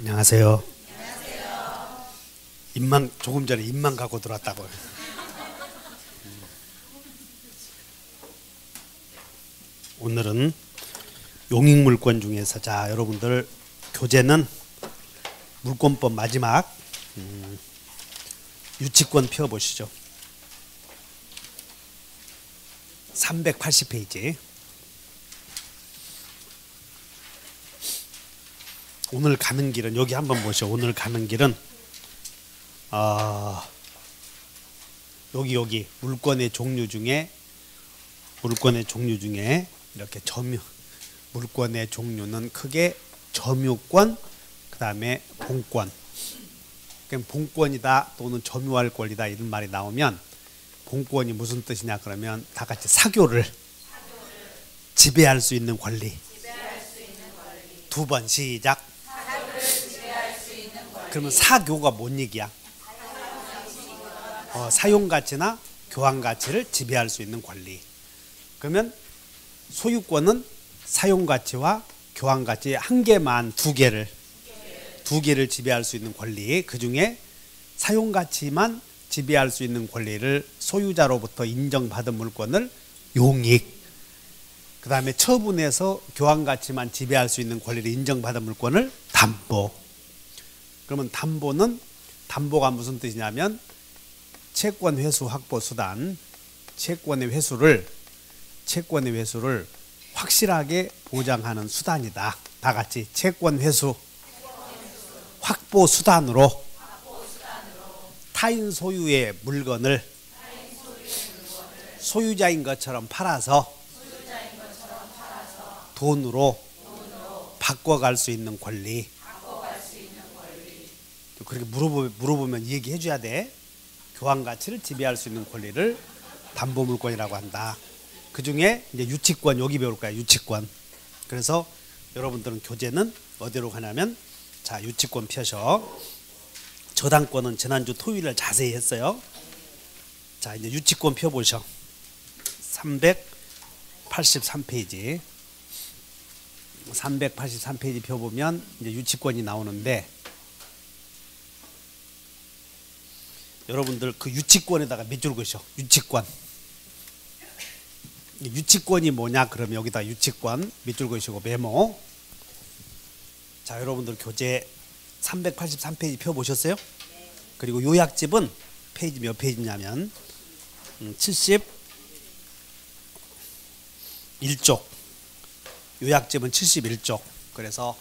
안녕하세요. 입만 조금 전에 입만 갖고 들어왔다고요. 오늘은 용익물권 중에서 자 여러분들 교재는 물권법 마지막 유치권 펴보시죠. 380페이지. 오늘 가는 길은 여기 한번 보시죠. 오늘 가는 길은 여기 물권의 종류 중에 이렇게 물권의 종류는 크게 점유권, 그 다음에 본권. 그럼 본권이다 또는 점유할 권리다 이런 말이 나오면 본권이 무슨 뜻이냐 그러면 다 같이 사교를 지배할 수 있는 권리. 두 번 시작. 그러면 사교가 뭔 얘기야? 사용가치나 교환가치를 지배할 수 있는 권리. 그러면 소유권은 사용가치와 교환가치 한 개만 두 개를 지배할 수 있는 권리. 그 중에 사용가치만 지배할 수 있는 권리를 소유자로부터 인정받은 물건을 용익. 그 다음에 처분해서 교환가치만 지배할 수 있는 권리를 인정받은 물건을 담보. 그러면 담보가 무슨 뜻이냐면 채권 회수 확보 수단, 채권의 회수를 확실하게 보장하는 수단이다. 다 같이 채권 회수 확보 수단으로 타인 소유의 물건을 소유자인 것처럼 팔아서 돈으로 바꿔갈 수 있는 권리. 그렇게 물어보면 얘기해 줘야 돼. 교환가치를 지배할 수 있는 권리를 담보물권이라고 한다. 그 중에 이제 유치권 여기 배울 거야. 유치권. 그래서 여러분들은 교재는 어디로 가냐면 자 유치권 펴셔. 저당권은 지난주 토요일에 자세히 했어요. 자 이제 유치권 펴보셔. 383페이지. 383페이지 펴보면 이제 유치권이 나오는데 여러분들 그 유치권에다가 몇 줄 그으셔. 유치권이 뭐냐 그러면 여기다 유치권 몇 줄 그으시고 메모. 자 여러분들 교재 383페이지 펴보셨어요? 그리고 요약집은 페이지 몇 페이지냐면 71쪽. 요약집은 71쪽. 그래서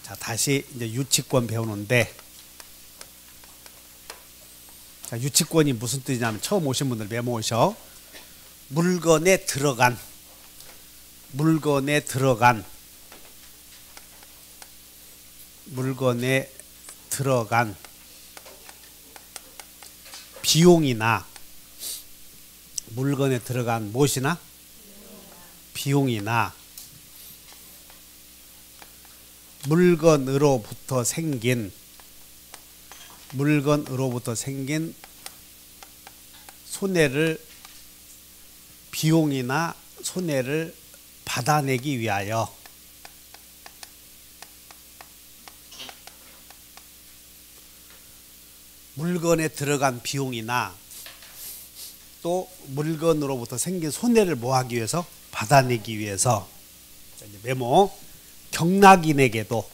자 다시 이제 유치권 배우는데 자, 유치권이 무슨 뜻이냐면 처음 오신 분들 메모오셔. 물건에 들어간 비용이나 물건에 들어간 무엇이나 비용이나 물건으로부터 생긴 손해를 비용이나 손해를 받아내기 위하여 물건에 들어간 비용이나 또 물건으로부터 생긴 손해를 뭐하기 위해서? 받아내기 위해서. 자, 이제 메모. 경락인에게도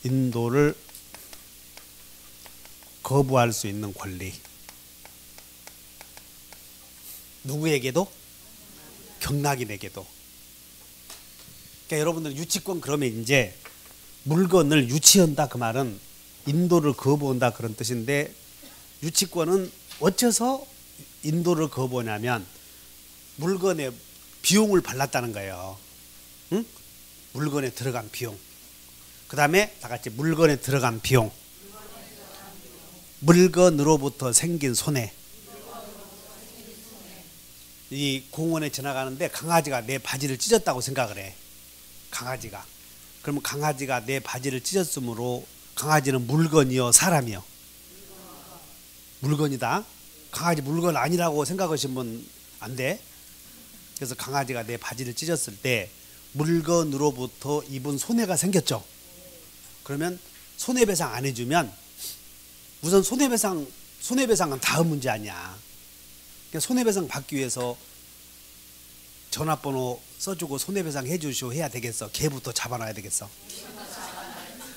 인도를 거부할 수 있는 권리. 누구에게도? 경락인에게도. 그러니까 여러분들 유치권 그러면 이제 물건을 유치한다 그 말은 인도를 거부한다 그런 뜻인데 유치권은 어째서 인도를 거부하냐면 물건에 비용을 발랐다는 거예요. 응? 물건에 들어간 비용. 그 다음에 다 같이 물건에 들어간 비용. 물건으로부터 생긴 손해. 이 공원에 지나가는데 강아지가 내 바지를 찢었다고 생각을 해. 강아지가. 그러면 강아지가 내 바지를 찢었으므로 강아지는 물건이요 사람이요? 물건이다. 강아지 물건 아니라고 생각하시면 안 돼. 그래서 강아지가 내 바지를 찢었을 때 물건으로부터 입은 손해가 생겼죠. 그러면 손해배상 안 해주면 우선 손해배상은 다음 문제 아니야. 그러니까 손해배상 받기 위해서 전화번호 써주고 손해배상 해주시오 해야 되겠어? 걔부터 잡아놔야 되겠어?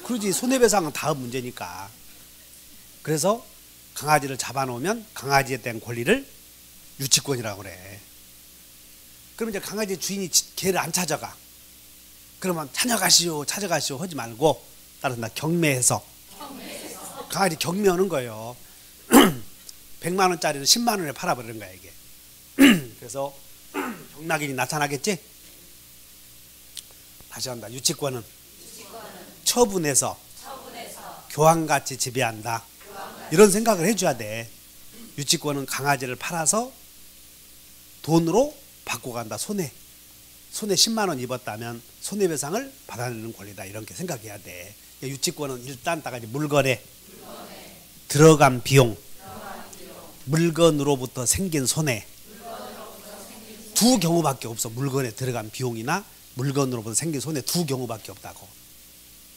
그러지. 손해배상은 다음 문제니까. 그래서 강아지를 잡아놓으면 강아지에 대한 권리를 유치권이라고 그래. 그럼 이제 강아지 주인이 걔를 안 찾아가. 그러면 찾아가시오 하지 말고 따라서 경매해서 강아지 경매하는 거예요. 100만 원짜리는 10만 원에 팔아버리는 거야 이게. 그래서 경락인이 나타나겠지? 다시 한다. 유치권은 처분해서 교환같이 지배한다. 이런 생각을 해줘야 돼. 유치권은 강아지를 팔아서 돈으로 받고 간다. 손해 10만 원 입었다면 손해배상을 받아내는 권리다. 이렇게 생각해야 돼. 유치권은 일단 다 같이 물건에 들어간 비용, 물건으로부터 생긴 손해 두 경우밖에 없어. 물건에 들어간 비용이나 물건으로부터 생긴 손해 두 경우밖에 없다고.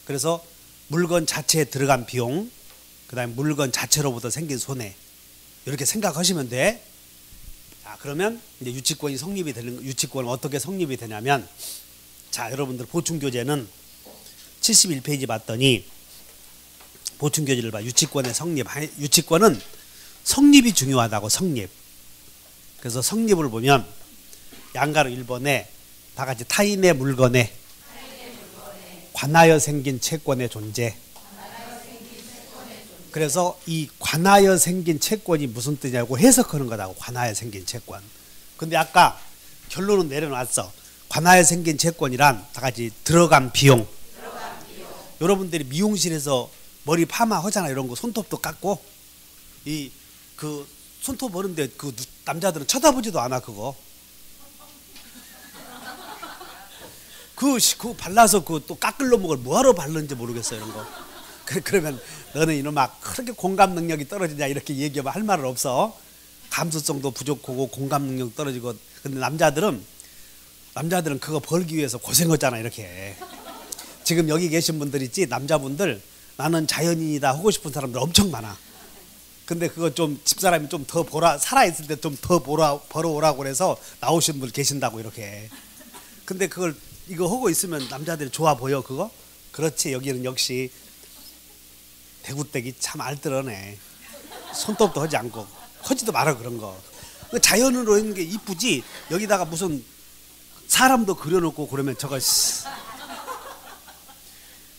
그래서 물건 자체에 들어간 비용, 그 다음에 물건 자체로부터 생긴 손해 이렇게 생각하시면 돼. 자, 그러면 이제 유치권이 성립이 되는, 유치권은 어떻게 성립이 되냐면, 자, 여러분들 보충교재는 71페이지 봤더니 보충교재를 봐. 유치권의 성립. 유치권은 성립이 중요하다고. 성립. 그래서 성립을 보면 양가로 1번에 다 같이 타인의 물건에 관하여 생긴 채권의 존재. 그래서 이 관하여 생긴 채권이 무슨 뜻이냐고 해석하는 거다고. 관하여 생긴 채권. 근데 아까 결론은 내려놨어. 관하여 생긴 채권이란 다 같이 들어간 비용. 여러분들이 미용실에서 머리 파마 하잖아. 이런 거 손톱도 깎고 그 손톱 하는데 그 남자들은 쳐다보지도 않아. 그거 그 발라서 그 또 깎을로 먹을 뭐하러 바르는지 모르겠어. 이런 거. 그러면 너는 이놈아 그렇게 공감 능력이 떨어지냐 이렇게 얘기하면 할 말은 없어. 감수성도 부족하고 공감 능력 떨어지고. 근데 남자들은 그거 벌기 위해서 고생하잖아. 이렇게. 지금 여기 계신 분들 있지, 남자분들 나는 자연인이다 하고 싶은 사람들 엄청 많아. 근데 그거 좀 집사람이 좀 더 살아있을 때 좀 더 벌어오라고 그래서 나오신 분 계신다고 이렇게. 근데 그걸 이거 하고 있으면 남자들이 좋아 보여 그거? 그렇지. 여기는 역시 대구댁이 참 알뜰하네. 손톱도 하지 않고 하지도 마라 그런 거. 자연으로 있는 게 이쁘지. 여기다가 무슨 사람도 그려놓고 그러면 저거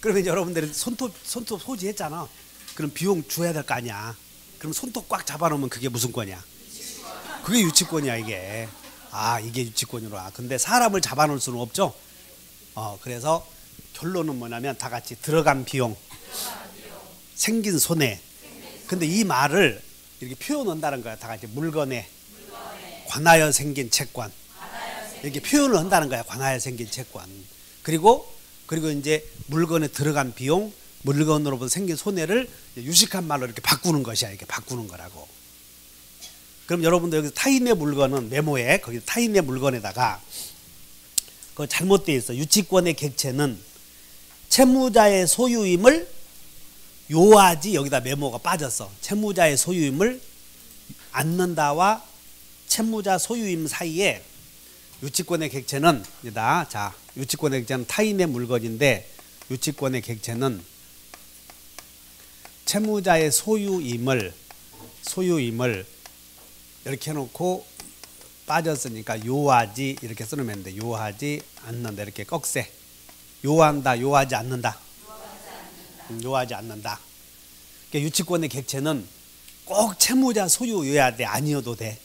그러면 여러분들이 손톱 소지했잖아. 그럼 비용 줘야 될 거 아니야. 그럼 손톱 꽉 잡아놓으면 그게 무슨 권이야? 그게 유치권이야 이게. 아, 이게 유치권이라. 근데 사람을 잡아놓을 수는 없죠. 그래서 결론은 뭐냐면 다 같이 들어간 비용, 생긴 손해. 근데 이 말을 이렇게 표현한다는 거야. 다 같이 물건에 관하여 생긴 채권. 이렇게 표현을 한다는 거야. 관하여 생긴 채권. 그리고 이제 물건에 들어간 비용, 물건으로부터 생긴 손해를 유식한 말로 이렇게 바꾸는 것이야. 이렇게 바꾸는 거라고. 그럼 여러분들 여기서 타인의 물건은 메모에 거기 타인의 물건에다가 그거 잘못되어 있어. 유치권의 객체는 채무자의 소유임을 요하지. 여기다 메모가 빠졌어. 채무자의 소유임을 않는다와 채무자 소유임 사이에 유치권의 객체는 자, 유치권의 객체는 타인의 물건인데 유치권의 객체는 채무자의 소유임을 이렇게 해놓고 빠졌으니까 요하지 이렇게 쓰면 돼. 요하지 않는다. 이렇게 꺽쇠. 요한다. 요하지 않는다. 요하지 않는다. 그러니까 유치권의 객체는 꼭 채무자 소유여야 돼. 아니어도 돼.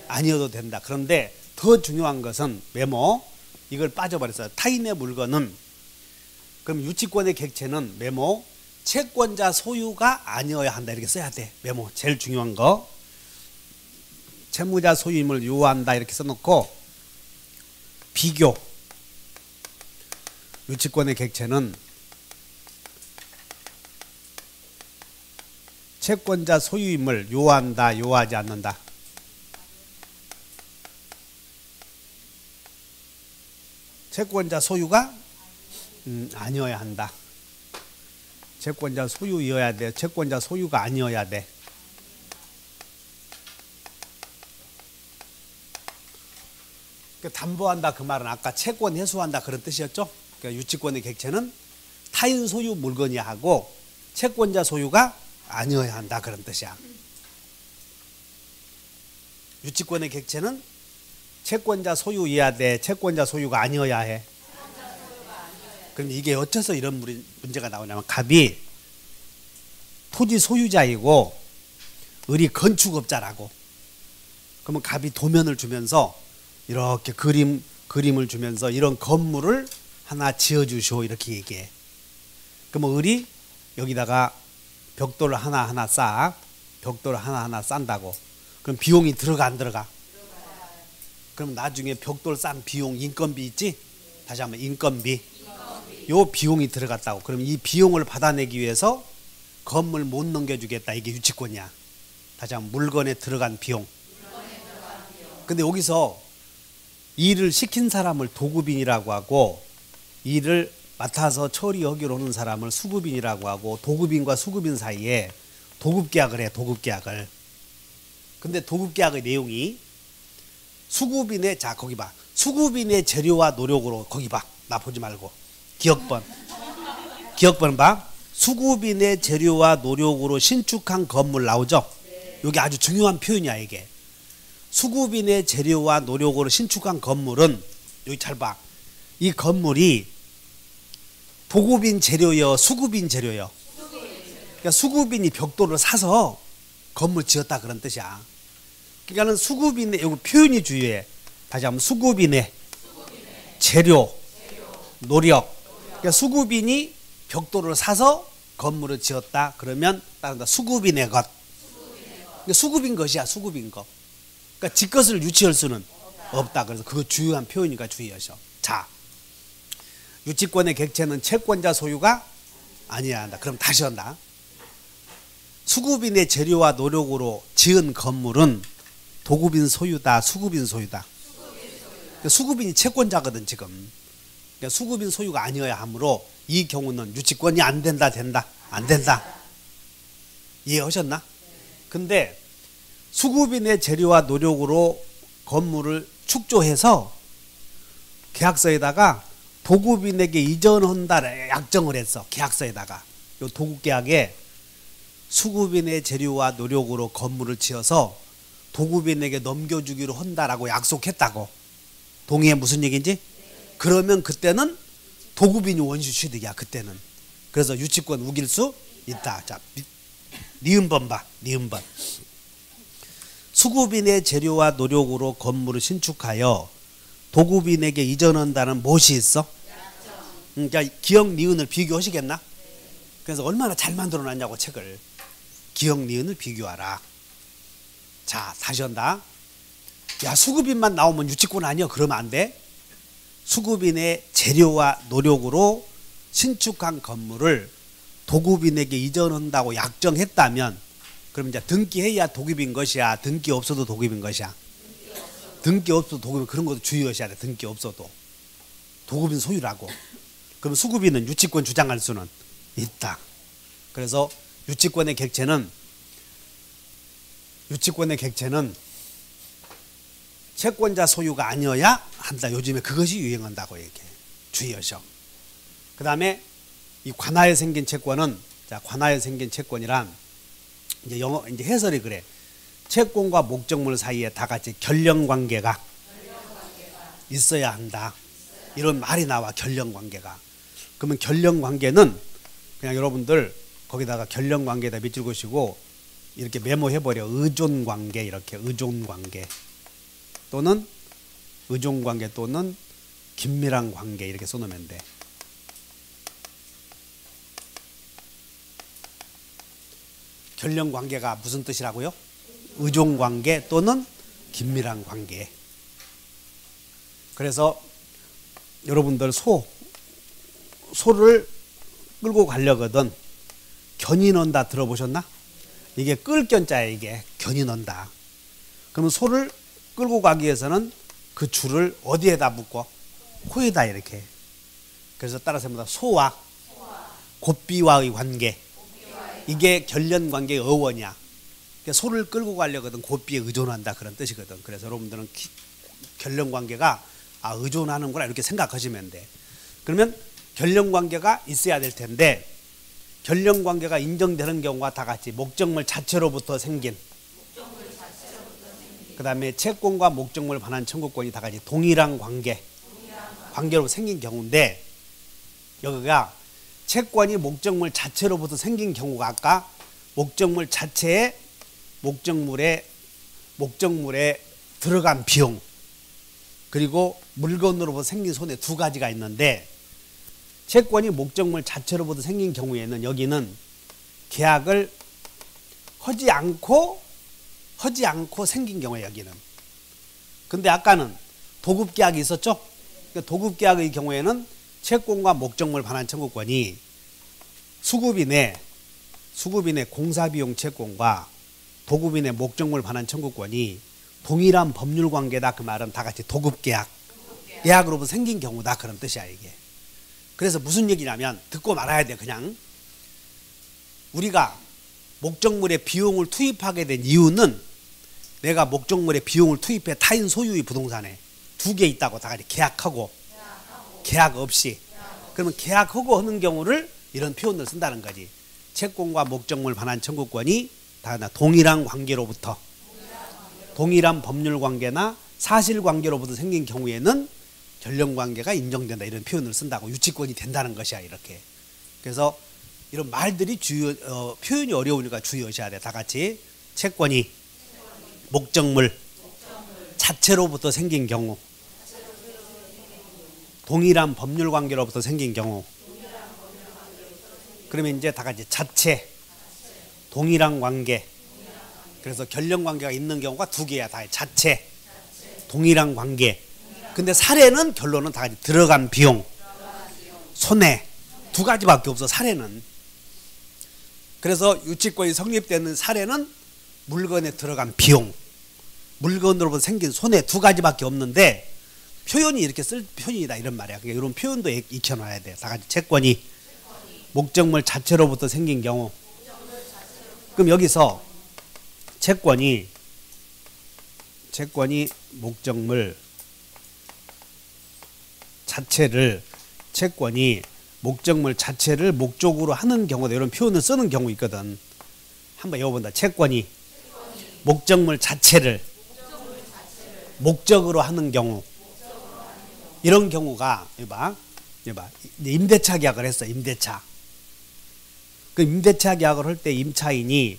아니어도 된다. 그런데 더 중요한 것은 메모. 이걸 빠져버렸어요. 타인의 물건은 그럼 유치권의 객체는 메모. 채권자 소유가 아니어야 한다. 이렇게 써야 돼. 메모. 제일 중요한 거. 채무자 소유임을 요한다. 이렇게 써놓고 비교. 유치권의 객체는 채권자 소유임을 요한다. 요하지 않는다. 채권자 소유가 아니어야 한다. 채권자 소유이어야 돼. 채권자 소유가 아니어야 돼. 담보한다 그 말은 아까 채권 회수한다 그런 뜻이었죠. 그러니까 유치권의 객체는 타인 소유 물건이야 하고 채권자 소유가 아니어야 한다 그런 뜻이야. 유치권의 객체는 채권자 소유여야 돼. 채권자 소유가 아니어야 해. 그럼 이게 어째서 이런 문제가 나오냐면 갑이 토지 소유자이고 을이 건축업자라고. 그러면 갑이 도면을 주면서 이렇게 그림을 주면서 이런 건물을 하나 지어주시오 이렇게 얘기해. 그러면 을이 여기다가 벽돌을 하나하나 벽돌을 하나하나 싼다고. 그럼 비용이 들어가 안 들어가? 그럼 나중에 벽돌 싼 비용 인건비 있지? 다시 한번 인건비. 요 비용이 들어갔다고. 그럼 이 비용을 받아내기 위해서 건물 못 넘겨주겠다. 이게 유치권이야. 다시 한번 물건에 들어간 비용. 근데 여기서 일을 시킨 사람을 도급인이라고 하고 일을 맡아서 처리하기로 하는 사람을 수급인이라고 하고 도급인과 수급인 사이에 도급계약을 해. 도급계약을. 근데 도급계약의 내용이 수급인의 자 거기 봐. 수급인의 재료와 노력으로 거기 봐. 나 보지 말고. 기억번 봐. 수급인의 재료와 노력으로 신축한 건물 나오죠? 여기 아주 중요한 표현이야 이게. 수급인의 재료와 노력으로 신축한 건물은 여기 잘 봐. 이 건물이 도급인 재료여 수급인 재료여. 그러니까 수급인이 벽돌을 사서 건물 지었다 그런 뜻이야. 그러니까는 수급인의 여기 표현이 주의해. 다시 한번 수급인의 재료, 노력. 그러니까 수급인이 벽돌을 사서 건물을 지었다 그러면 따른다 수급인의 것. 그러니까 수급인 것이야. 수급인 것. 그러니까 지 것을 유치할 수는 없다. 그래서 그거 중요한 표현이니까 주의하셔. 자, 유치권의 객체는 채권자 소유가 아니어야 한다. 그럼 다시 한다. 수급인의 재료와 노력으로 지은 건물은 도급인 소유다. 수급인 소유다. 그러니까 수급인이 채권자거든 지금. 그러니까 수급인 소유가 아니어야 하므로 이 경우는 유치권이 안 된다. 된다. 안 된다. 이해하셨나? 근데 수급인의 재료와 노력으로 건물을 축조해서 계약서에다가 도급인에게 이전한다를 약정을 했어. 계약서에다가. 요 도급계약에 수급인의 재료와 노력으로 건물을 지어서 도급인에게 넘겨주기로 한다라고 약속했다고. 동의해 무슨 얘기인지? 그러면 그때는 도급인이 원시 취득이야. 그때는. 그래서 유치권 우길 수 있다. 자, 니은번 봐. 니은번. 수급인의 재료와 노력으로 건물을 신축하여 도급인에게 이전한다는 무엇이 있어? 그러니까 기역 니은을 비교하시겠나? 그래서 얼마나 잘 만들어놨냐고 책을. 기역 니은을 비교하라. 자, 다시 한다. 야, 수급인만 나오면 유치권 아니야? 그러면 안 돼. 수급인의 재료와 노력으로 신축한 건물을 도급인에게 이전한다고 약정했다면 그럼 이제 등기해야 도급인 것이야. 등기 없어도 도급인 것이야. 등기 없어도 도급인. 그런 것도 주의하셔야 돼. 등기 없어도 도급인 소유라고. 그럼 수급인은 유치권 주장할 수는 있다. 그래서 유치권의 객체는 채권자 소유가 아니어야 한다. 요즘에 그것이 유행한다고 얘기해. 주의하셔. 그 다음에 이 관하에 생긴 채권은, 자, 관하에 생긴 채권이란 이제 영어 이제 해설이 그래. 채권과 목적물 사이에 다 같이 결령 관계가 있어야 한다. 이런 말이 나와. 결령 관계가. 그러면 결령 관계는 그냥 여러분들 거기다가 결령 관계에다 밑줄 그으시고 이렇게 메모해 버려. 의존 관계. 이렇게 의존 관계 또는 의존 관계 또는 긴밀한 관계 이렇게 써놓으면 돼. 결령 관계가 무슨 뜻이라고요? 의존 관계 또는 긴밀한 관계. 그래서 여러분들 소를 끌고 가려거든 견이 넣는다 들어보셨나? 이게 끌 견자야. 이게 견이 넣는다. 그러면 소를 끌고 가기 위해서는 그 줄을 어디에다 묶어? 코이다 이렇게. 그래서 따라서 뭐다 소와 곱비와의 관계. 이게 결련 관계의 어원이야. 그러니까 소를 끌고 가려거든 곱비에 의존한다 그런 뜻이거든. 그래서 여러분들은 결련 관계가 의존하는구나 이렇게 생각하시면 돼. 그러면 결련 관계가 있어야 될 텐데 결련 관계가 인정되는 경우가 다 같이 목적물 자체로부터 생긴 그 다음에 채권과 목적물 반환 청구권이 다 같이 동일한 관계로 생긴 경우인데 여기가 채권이 목적물 자체로부터 생긴 경우가 아까 목적물 자체에 목적물에 들어간 비용 그리고 물건으로부터 생긴 손해 두 가지가 있는데 채권이 목적물 자체로부터 생긴 경우에는 여기는 계약을 하지 않고 생긴 경우에 여기는. 근데 아까는 도급계약이 있었죠? 그러니까 도급계약의 경우에는 채권과 목적물 반환 청구권이 수급인의 공사비용 채권과 도급인의 목적물 반환 청구권이 동일한 법률 관계다. 그 말은 다 같이 도급계약, 계약으로부터 생긴 경우다 그런 뜻이야 이게. 그래서 무슨 얘기냐면 듣고 말아야 돼. 그냥 우리가 목적물에 비용을 투입하게 된 이유는 내가 목적물에 비용을 투입해 타인 소유의 부동산에 두 개 있다고 다 같이 계약하고 계약 없이. 그러면 계약하고 하는 경우를 이런 표현을 쓴다는 거지. 채권과 목적물 반환 청구권이 다 동일한 관계로부터 동일한 법률 관계나 사실 관계로부터 생긴 경우에는 결련 관계가 인정된다 이런 표현을 쓴다고. 유치권이 된다는 것이야 이렇게. 그래서 이런 말들이 표현이 어려우니까 주의하셔야 돼. 다 같이 채권이 목적물 자체로부터 생긴 경우 동일한 법률 관계로부터 생긴 경우 그러면 이제 다 같이 자체 동일한 관계. 그래서 결련 관계가 있는 경우가 두 개야. 다 자체 동일한 관계. 근데 사례는 결론은 다 같이 들어간 비용 손해 두 가지밖에 없어 사례는. 그래서 유치권이 성립되는 사례는 물건에 들어간 비용 물건으로부터 생긴 손해 두 가지밖에 없는데 표현이 이렇게 쓸 표현이다 이런 말이야. 그러니까 이런 표현도 익혀놔야 돼. 다 같이 채권이 목적물 자체로부터 생긴 경우. 그럼 여기서 채권이 목적물 자체를 목적으로 하는 경우다 이런 표현을 쓰는 경우 있거든. 한번 외워본다. 채권이 목적물 자체를 목적으로 하는 경우. 이런 경우가 이봐 임대차 계약을 했어. 임대차. 그 임대차 계약을 할 때 임차인이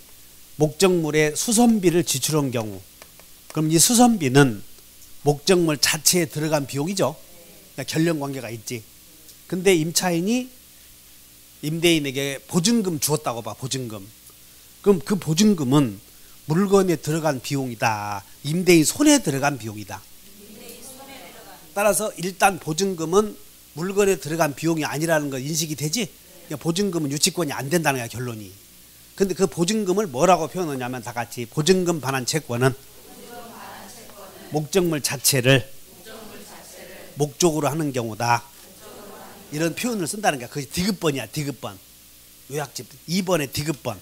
목적물에 수선비를 지출한 경우 그럼 이 수선비는 목적물 자체에 들어간 비용이죠. 그러니까 결련 관계가 있지. 근데 임차인이 임대인에게 보증금 주었다고 봐. 보증금. 그럼 그 보증금은 물건에 들어간 비용이다. 임대인 손에 들어간 비용이다. 따라서 일단 보증금은 물건에 들어간 비용이 아니라는 거 인식이 되지. 그러니까 보증금은 유치권이 안 된다는 거야 결론이. 근데 그 보증금을 뭐라고 표현하냐면 다 같이 보증금 반환 채권은 목적물 자체를 목적으로 하는 경우다. 이런 표현을 쓴다는 거야. 그게 디귿번이야. 디귿번. 요약집 2번의 디귿번.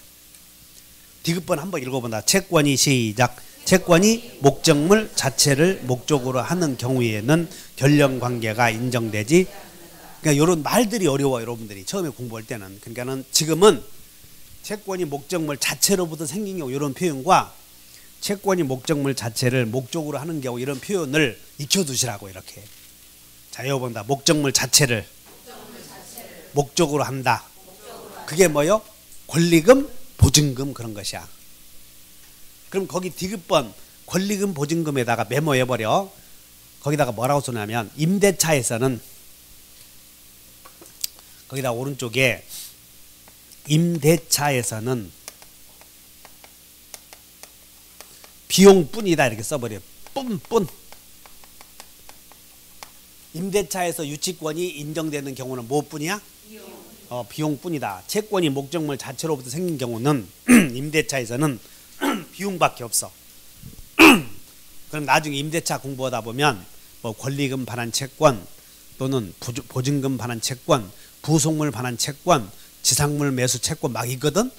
디귿번 한번 읽어본다. 채권이 시작. 채권이 목적물 자체를 목적으로 하는 경우에는 결련 관계가 인정되지. 그러니까 이런 말들이 어려워 여러분들이 처음에 공부할 때는. 그러니까는 지금은 채권이 목적물 자체로부터 생긴 경우 이런 표현과 채권이 목적물 자체를 목적으로 하는 경우 이런 표현을 익혀두시라고 이렇게. 자, 외워본다. 목적물 자체를 목적으로 한다. 그게 뭐요? 권리금, 보증금 그런 것이야. 그럼 거기 디귿번 권리금, 보증금에다가 메모해버려. 거기다가 뭐라고 쓰냐면 임대차에서는 거기다 오른쪽에 임대차에서는 비용뿐이다 이렇게 써버려. 뿐. 임대차에서 유치권이 인정되는 경우는 무엇뿐이야? 비용뿐이다. 채권이 목적물 자체로부터 생긴 경우는 임대차에서는 비용밖에 없어. 그럼 나중에 임대차 공부하다 보면 뭐 권리금 반환 채권, 또는 보증금 반환 채권, 부속물 반환 채권, 지상물 매수 채권 막 있거든.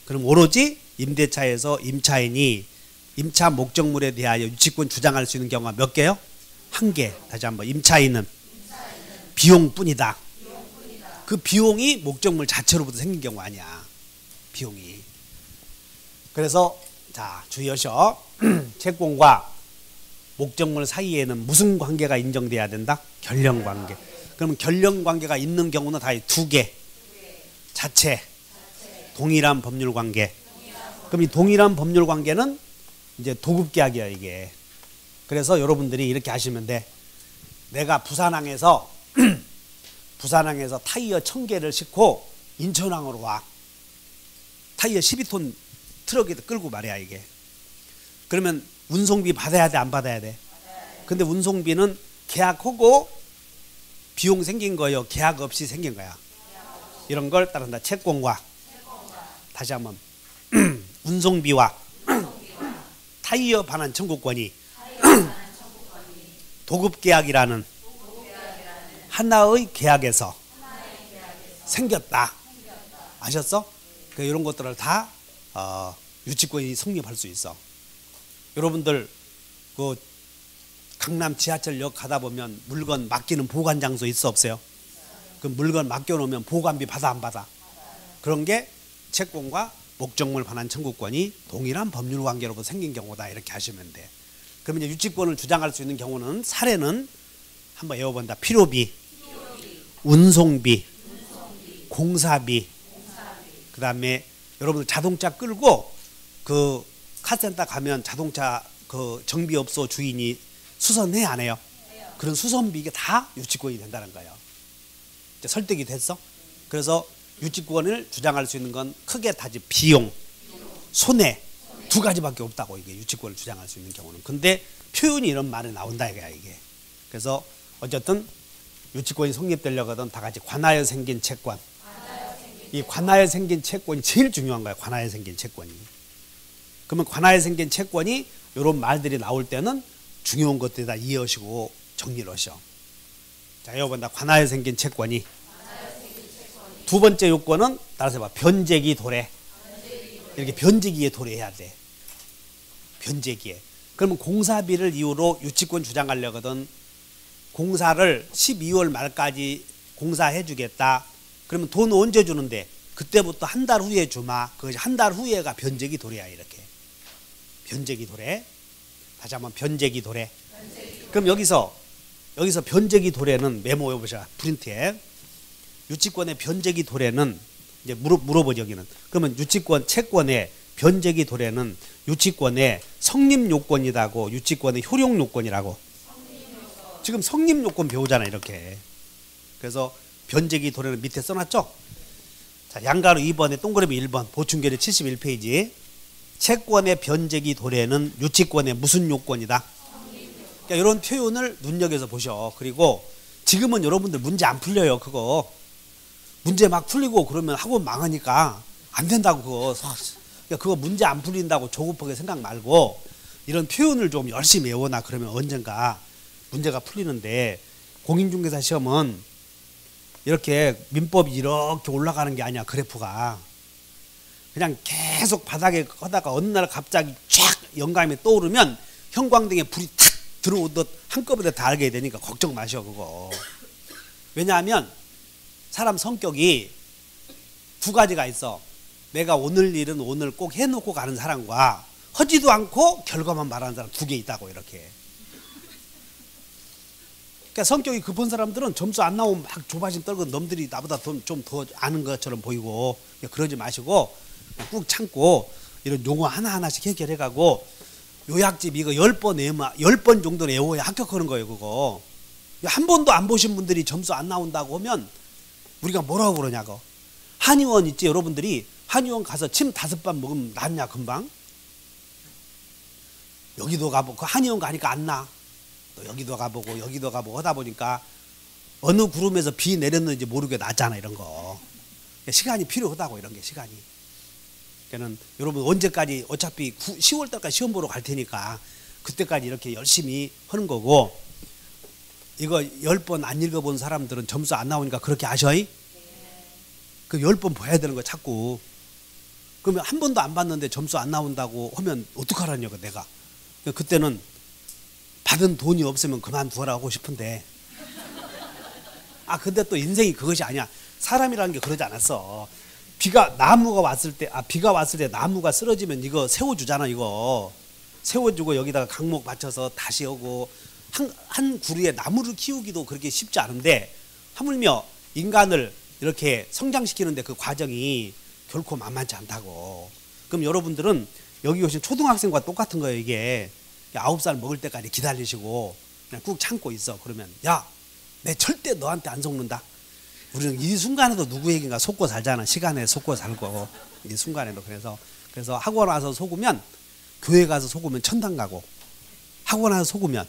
그럼 오로지 임대차에서 임차인이 임차 목적물에 대하여 유치권 주장할 수 있는 경우가 몇 개요? 한 개. 다시 한번 임차인은 비용뿐이다. 그 비용이 목적물 자체로부터 생긴 경우 아니야. 비용이. 그래서 자 주의하셔. 채권과 목적물 사이에는 무슨 관계가 인정돼야 된다? 결령관계. 그러면 결령관계가 있는 경우는 다 두 개. 자체. 동일한 법률관계. 그럼 이 동일한 법률관계는 이제 도급계약이야 이게. 그래서 여러분들이 이렇게 하시면 돼. 내가 부산항에서 타이어 1000개를 싣고 인천항으로 와. 타이어 12톤 트럭에 끌고 말이야 이게. 그러면 운송비 받아야 돼, 안 받아야 돼? 근데 운송비는 계약하고 비용 생긴 거요, 계약 없이 생긴 거야? 이런 걸 따른다. 채권과 다시 한번 운송비와 타이어 반환 청구권이 도급계약이라는 하나의 계약에서 생겼다. 아셨어? 그러니까 이런 것들을 다 유치권이 성립할 수 있어. 여러분들 그 강남 지하철역 가다 보면 물건 맡기는 보관 장소 있어 없어요? 그 물건 맡겨놓으면 보관비 받아 안 받아? 그런 게 채권과 목적물 반환 청구권이 동일한 법률 관계로부터 생긴 경우다. 이렇게 하시면 돼. 그러면 이제 유치권을 주장할 수 있는 경우는 사례는 한번 외워본다. 필요비, 운송비, 공사비, 그 다음에 여러분들 자동차 끌고 그 카센터 가면 자동차 그 정비업소 주인이 수선해 안 해요? 그런 수선비 이게 다 유치권이 된다는 거예요. 이제 설득이 됐어? 그래서 유치권을 주장할 수 있는 건 크게 다지 비용, 손해 두 가지밖에 없다고. 이게 유치권을 주장할 수 있는 경우는. 근데 표현이 이런 말이 나온다 이거야 이게. 그래서 어쨌든 유치권이 성립되려거든 다 같이 관하여 생긴 채권. 이 관하여 생긴 채권이 제일 중요한 거야. 관하여 생긴 채권이. 그러면 관하여 생긴 채권이 이런 말들이 나올 때는 중요한 것들이 다 이해하시고 정리를 하셔. 자, 여러분, 관하여 생긴 채권이. 두 번째 요건은 따라서 봐. 변제기 도래. 이렇게 변제기에 도래해야 돼. 변제기에. 그러면 공사비를 이유로 유치권 주장하려거든. 공사를 12월 말까지 공사해 주겠다. 그러면 돈 언제 주는데? 그때부터 한 달 후에 주마. 그것이 한 달 후에가 변제기 도래야. 이렇게. 변제기 도래. 다시 한번 변제기 도래. 그럼 여기서 변제기 도래는 메모해 보자. 프린트에. 유치권의 변제기 도래는 이제 물어보죠. 여기는. 그러면 유치권 채권의 변제기 도래는 유치권의 성립 요건이라고, 유치권의 효력 요건이라고. 지금 성립 요건 배우잖아 이렇게. 그래서 변제기 도래는 밑에 써놨죠. 자, 양가로 2번에 동그라미 1번 보충결의 71페이지. 채권의 변제기 도래는 유치권의 무슨 요건이다? 그러니까 이런 표현을 눈여겨서 보셔. 그리고 지금은 여러분들 문제 안 풀려요. 그거 문제 막 풀리고 그러면 학원 망하니까 안 된다고. 그러니까 그거 문제 안 풀린다고 조급하게 생각 말고 이런 표현을 좀 열심히 외워놔. 그러면 언젠가 문제가 풀리는데, 공인중개사 시험은 이렇게 민법이 이렇게 올라가는 게 아니야. 그래프가 그냥 계속 바닥에 하다가 어느 날 갑자기 쫙 영감이 떠오르면 형광등에 불이 탁 들어오듯 한꺼번에 다 알게 되니까 걱정 마셔 그거. 왜냐하면 사람 성격이 두 가지가 있어. 내가 오늘 일은 오늘 꼭 해놓고 가는 사람과 하지도 않고 결과만 말하는 사람 두 개 있다고. 이렇게. 그러니까 성격이 급한 사람들은 점수 안 나오면 막 조바심 떨고 놈들이 나보다 좀 더 아는 것처럼 보이고. 그러지 마시고 꾹 참고 이런 용어 하나하나씩 해결해가고, 요약집 이거 10번 외우면 10번 정도 외워야 합격하는 거예요. 그거 한 번도 안 보신 분들이 점수 안 나온다고 하면 우리가 뭐라고 그러냐고. 한의원 있지. 여러분들이 한의원 가서 침 5번 먹으면 낫냐 금방? 여기도 가보고 한의원 가니까 안 나. 또 여기도 가보고 여기도 가보고 하다 보니까 어느 구름에서 비 내렸는지 모르게 나잖아. 이런 거 시간이 필요하다고. 이런 게 시간이. 그러니까 여러분 언제까지, 어차피 10월 달까지 시험 보러 갈 테니까 그때까지 이렇게 열심히 하는 거고. 이거 10번 안 읽어본 사람들은 점수 안 나오니까 그렇게 아셔이? 그 10번 봐야 되는 거 자꾸. 그러면 한 번도 안 봤는데 점수 안 나온다고 하면 어떡하라냐고 내가. 그때는 받은 돈이 없으면 그만두라 하고 싶은데. 근데 또 인생이 그것이 아니야. 사람이라는 게 그러지 않았어. 비가 왔을 때 나무가 쓰러지면 이거 세워주잖아. 이거 세워주고 여기다가 강목 받쳐서 다시 오고 한 그루에 나무를 키우기도 그렇게 쉽지 않은데 하물며 인간을 이렇게 성장시키는데 그 과정이 결코 만만치 않다고. 그럼 여러분들은 여기 오신 초등학생과 똑같은 거예요. 이게 9살 먹을 때까지 기다리시고 그냥 꾹 참고 있어. 그러면 야, 내 절대 너한테 안 속는다. 우리는 이 순간에도 누구에게가 속고 살잖아. 시간에 속고 살고 이 순간에도. 그래서 학원 와서 속으면, 교회 가서 속으면 천당 가고, 학원 와서 속으면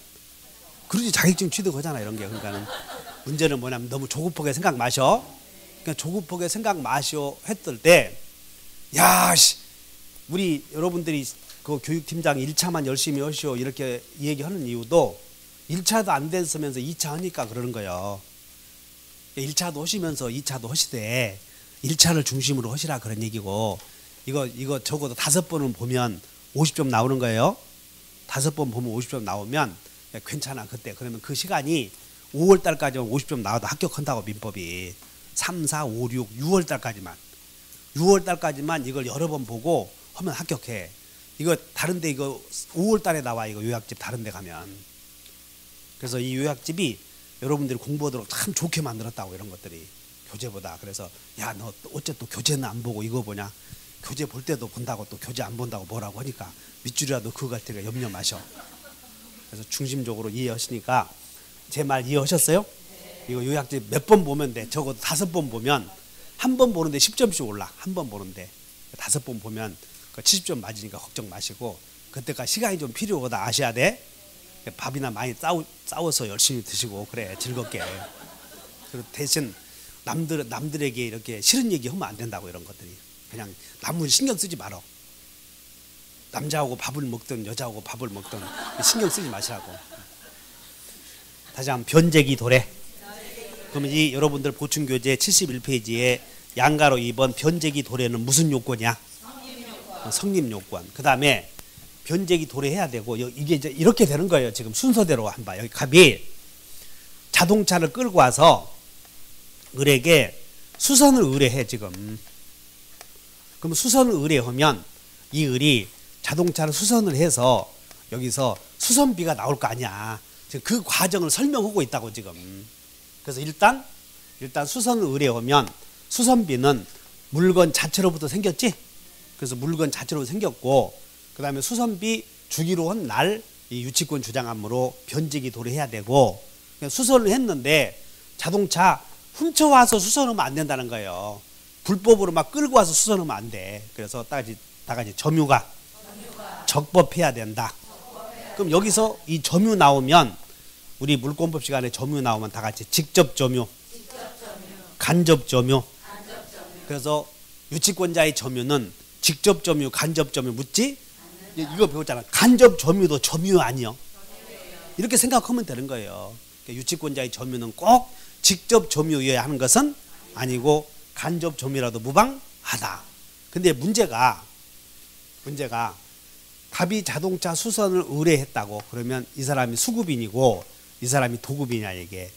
그러지 자격증 취득하잖아. 이런 게. 그러니까는 문제는 뭐냐면 너무 조급하게 생각 마셔. 그러니까 조급하게 생각 마셔 했을 때, 야, 우리 여러분들이 그 교육팀장 1차만 열심히 하시오 이렇게 얘기하는 이유도 1차도 안 됐으면서 2차 하니까 그러는 거예요. 1차도 하시면서 2차도 하시되 1차를 중심으로 하시라 그런 얘기고, 이거 적어도 5번은 보면 50점 나오는 거예요. 5번 보면 50점 나오면 괜찮아. 그때 그러면 그 시간이 5월 달까지만 50점 나와도 합격한다고. 민법이 3, 4, 5, 6, 6월 달까지만 6월 달까지만 이걸 여러 번 보고 하면 합격해. 이거 다른데 이거 5월 달에 나와. 이거 요약집 다른데 가면. 그래서 이 요약집이 여러분들이 공부하도록 참 좋게 만들었다고. 이런 것들이 교재보다. 그래서 야, 너 어째 또 교재는 안 보고 이거 보냐. 교재 볼 때도 본다고 또 교재 안 본다고 뭐라고 하니까 밑줄이라도 그거 갈 때가 염려 마셔. 그래서 중심적으로 이해하시니까. 제 말 이해하셨어요? 이거 요약집 몇 번 보면 돼. 적어도 5번 보면, 한 번 보는데 10점씩 올라. 한 번 보는데 5번 보면 70점 맞으니까 걱정 마시고, 그때까지 시간이 좀 필요하다 아셔야 돼. 밥이나 많이 싸워서 열심히 드시고 그래. 즐겁게. 그리고 대신 남들에게 이렇게 싫은 얘기 하면 안 된다고. 이런 것들이 그냥 남을 신경 쓰지 말어. 남자하고 밥을 먹든 여자하고 밥을 먹든 신경 쓰지 마시라고. 다시 한번 변제기 도래. 그러면 이 여러분들 보충교재 71페이지에 양가로 2번 변제기 도래는 무슨 요건이야? 성립요건. 그 다음에 변제기 도래해야 되고, 이게 이제 이렇게 되는 거예요. 지금 순서대로 한번. 여기 갑이 자동차를 끌고 와서 을에게 수선을 의뢰해. 지금. 그럼 수선을 의뢰하면 이 을이 자동차를 수선을 해서 여기서 수선비가 나올 거 아니야. 지금 그 과정을 설명하고 있다고 지금. 그래서 일단 수선을 의뢰하면 수선비는 물건 자체로부터 생겼지. 그래서 물건 자체로 생겼고, 그 다음에 수선비 주기로 한 날 이 유치권 주장함으로 변제기 도래해야 되고, 수선을 했는데 자동차 훔쳐와서 수선하면 안 된다는 거예요. 불법으로 막 끌고 와서 수선하면 안 돼. 그래서 다 같이 점유가 적법해야 된다. 그럼 여기서 이 점유 나오면, 우리 물권법 시간에 점유 나오면 다 같이 직접 점유, 간접 점유. 그래서 유치권자의 점유는 직접 점유, 간접 점유 묻지? 이거 배웠잖아. 간접 점유도 점유 아니요? 이렇게 생각하면 되는 거예요. 유치권자의 점유는 꼭 직접 점유여야 하는 것은 아니고 간접 점유라도 무방하다. 근데 문제가 갑이 자동차 수선을 의뢰했다고. 그러면 이 사람이 수급인이고 이 사람이 도급이냐 이게.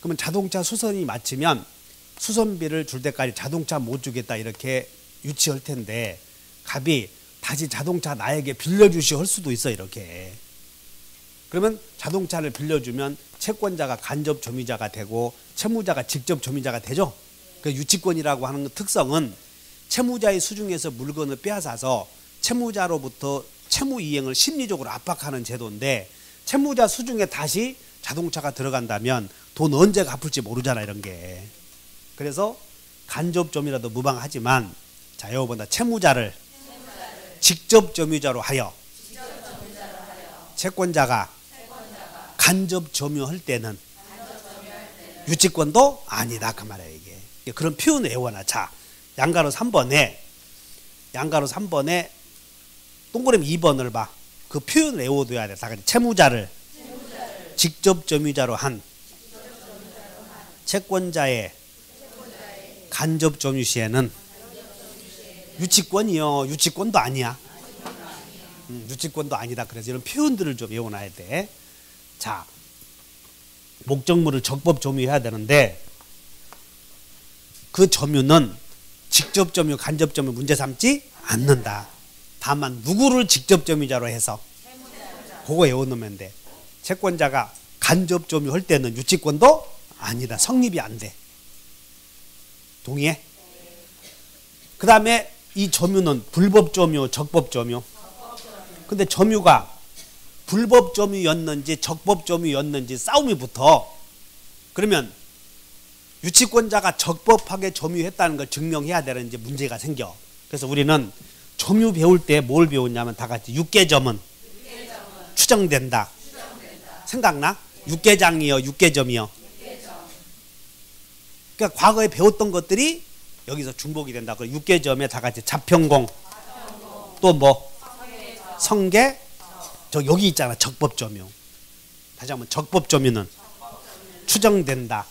그러면 자동차 수선이 마치면 수선비를 줄 때까지 자동차 못 주겠다 이렇게 유치할 텐데, 갑이 다시 자동차 나에게 빌려주시오 할 수도 있어. 이렇게. 그러면 자동차를 빌려주면 채권자가 간접 점유자가 되고 채무자가 직접 점유자가 되죠. 그 유치권이라고 하는 특성은 채무자의 수중에서 물건을 빼앗아서 채무자로부터 채무 이행을 심리적으로 압박하는 제도인데, 채무자 수중에 다시 자동차가 들어간다면 돈 언제 갚을지 모르잖아. 이런 게. 그래서 간접 점유라도 무방하지만, 자, 여기보다 채무자를 직접 점유자로 하여 채권자가 간접 점유할 때는 유치권도 아니다. 그 말이에요. 이게. 그런 표현을 외워놔. 자, 양가로 3번에 동그라미 2번을 봐. 그 표현을 외워둬야 돼. 다 같이 채무자를 직접 점유자로 한 채권자의 간접 점유 시에는 유치권이요. 유치권도 아니야. 유치권도 아니다. 그래서 이런 표현들을 좀 외워놔야 돼. 자, 목적물을 적법 점유해야 되는데 그 점유는 직접 점유, 간접 점유 문제 삼지 않는다. 다만 누구를 직접 점유자로 해서 그거 외워놓으면 돼. 채권자가 간접 점유할 때는 유치권도 아니다. 성립이 안 돼. 동의해? 그 다음에 이 점유는 불법 점유, 적법 점유. 근데 점유가 불법 점유였는지 적법 점유였는지 싸움이 붙어. 그러면 유치권자가 적법하게 점유했다는 걸 증명해야 되는 이제 문제가 생겨. 그래서 우리는 점유 배울 때 뭘 배웠냐면 다 같이 육개점은 추정된다. 생각나? 육개장이요, 육개점이요. 그러니까 과거에 배웠던 것들이 여기서 중복이 된다. 그 육개점에 다 같이 자평공, 또 뭐 성계, 저 여기 있잖아. 적법 점유. 다시 한번 적법 점유는 추정된다.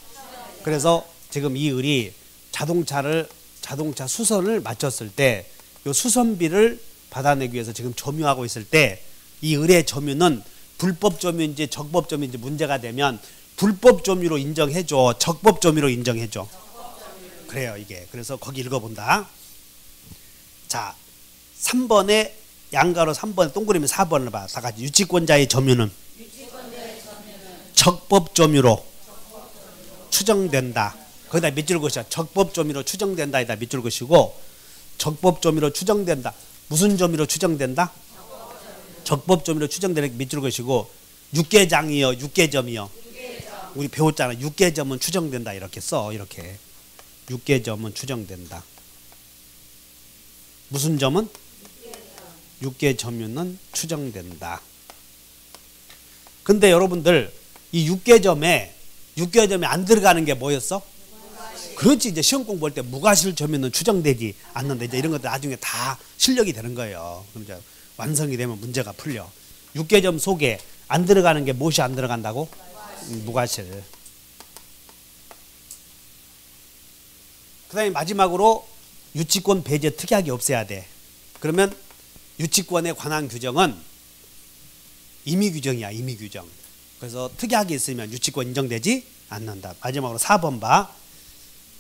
그래서 지금 이 을이 자동차 수선을 마쳤을 때 이 수선비를 받아내기 위해서 지금 점유하고 있을 때 이 을의 점유는 불법 점유인지 적법 점유인지 문제가 되면 불법 점유로 인정해줘. 적법 점유로 인정해줘. 그래요 이게. 그래서 거기 읽어본다. 자, 3번에 양가로 3번 동그라미 4번을 봐. 다 같이 유치권자의 점유는 적법 점유로 추정된다. 거기다 밑줄 것이야. 적법 점유로 추정된다에다 밑줄 것이고 적법 점유로 추정된다. 무슨 점유로 추정된다? 적법 점유로 추정되는 밑줄 것이고 육개장이요, 육개점이요. 우리 배웠잖아. 육개점은 추정된다 이렇게 써. 이렇게 육개점은 추정된다. 무슨 점은? 육개점유는 추정된다. 근데 여러분들 이 육개점에 안 들어가는 게 뭐였어? 그렇지. 이제 시험 공부할 때 무과실 점유는 추정되지 않는데 이제 이런 것들 나중에 다 실력이 되는 거예요. 그럼 이제 완성이 되면 문제가 풀려. 육개점 속에 안 들어가는 게 무엇이 안 들어간다고? 무과실. 그 다음에 마지막으로 유치권 배제 특약이 없어야 돼. 그러면 유치권에 관한 규정은 임의규정이야. 임의규정. 그래서 특약이 있으면 유치권 인정되지 않는다. 마지막으로 4번 봐.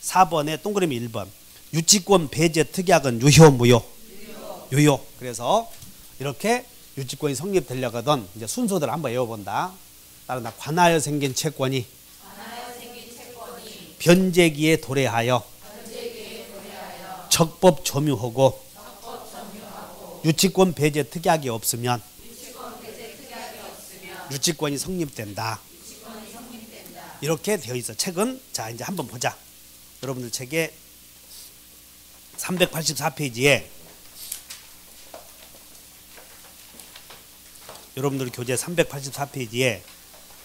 4번에 동그라미 1번. 유치권 배제 특약은 유효 무효? 유효. 그래서 이렇게 유치권이 성립되려거든 이제 순서대로 한번 외워본다. 따라 관하여 생긴 채권이 변제기에 도래하여 적법 점유하고 유치권 배제 특약이 없으면 유치권이 성립된다. 이렇게 되어 있어. 책은 자 이제 한번 보자. 여러분들 책에 384페이지에 여러분들 교재 384페이지에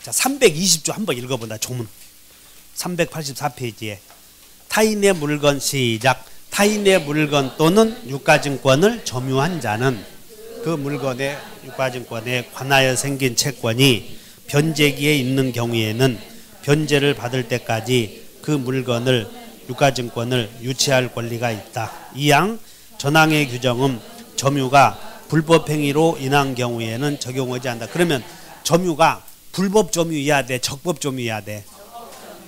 자 320조 한번 읽어본다. 조문 384페이지에 타인의 물건 시작. 타인의 물건 또는 유가증권을 점유한 자는 그 물건의 유가증권에 관하여 생긴 채권이 변제기에 있는 경우에는 변제를 받을 때까지 그 물건을 유가증권을 유치할 권리가 있다. 이양 전항의 규정은 점유가 불법행위로 인한 경우에는 적용하지 않는다. 그러면 점유가 불법 점유해야 돼? 적법 점유해야 돼?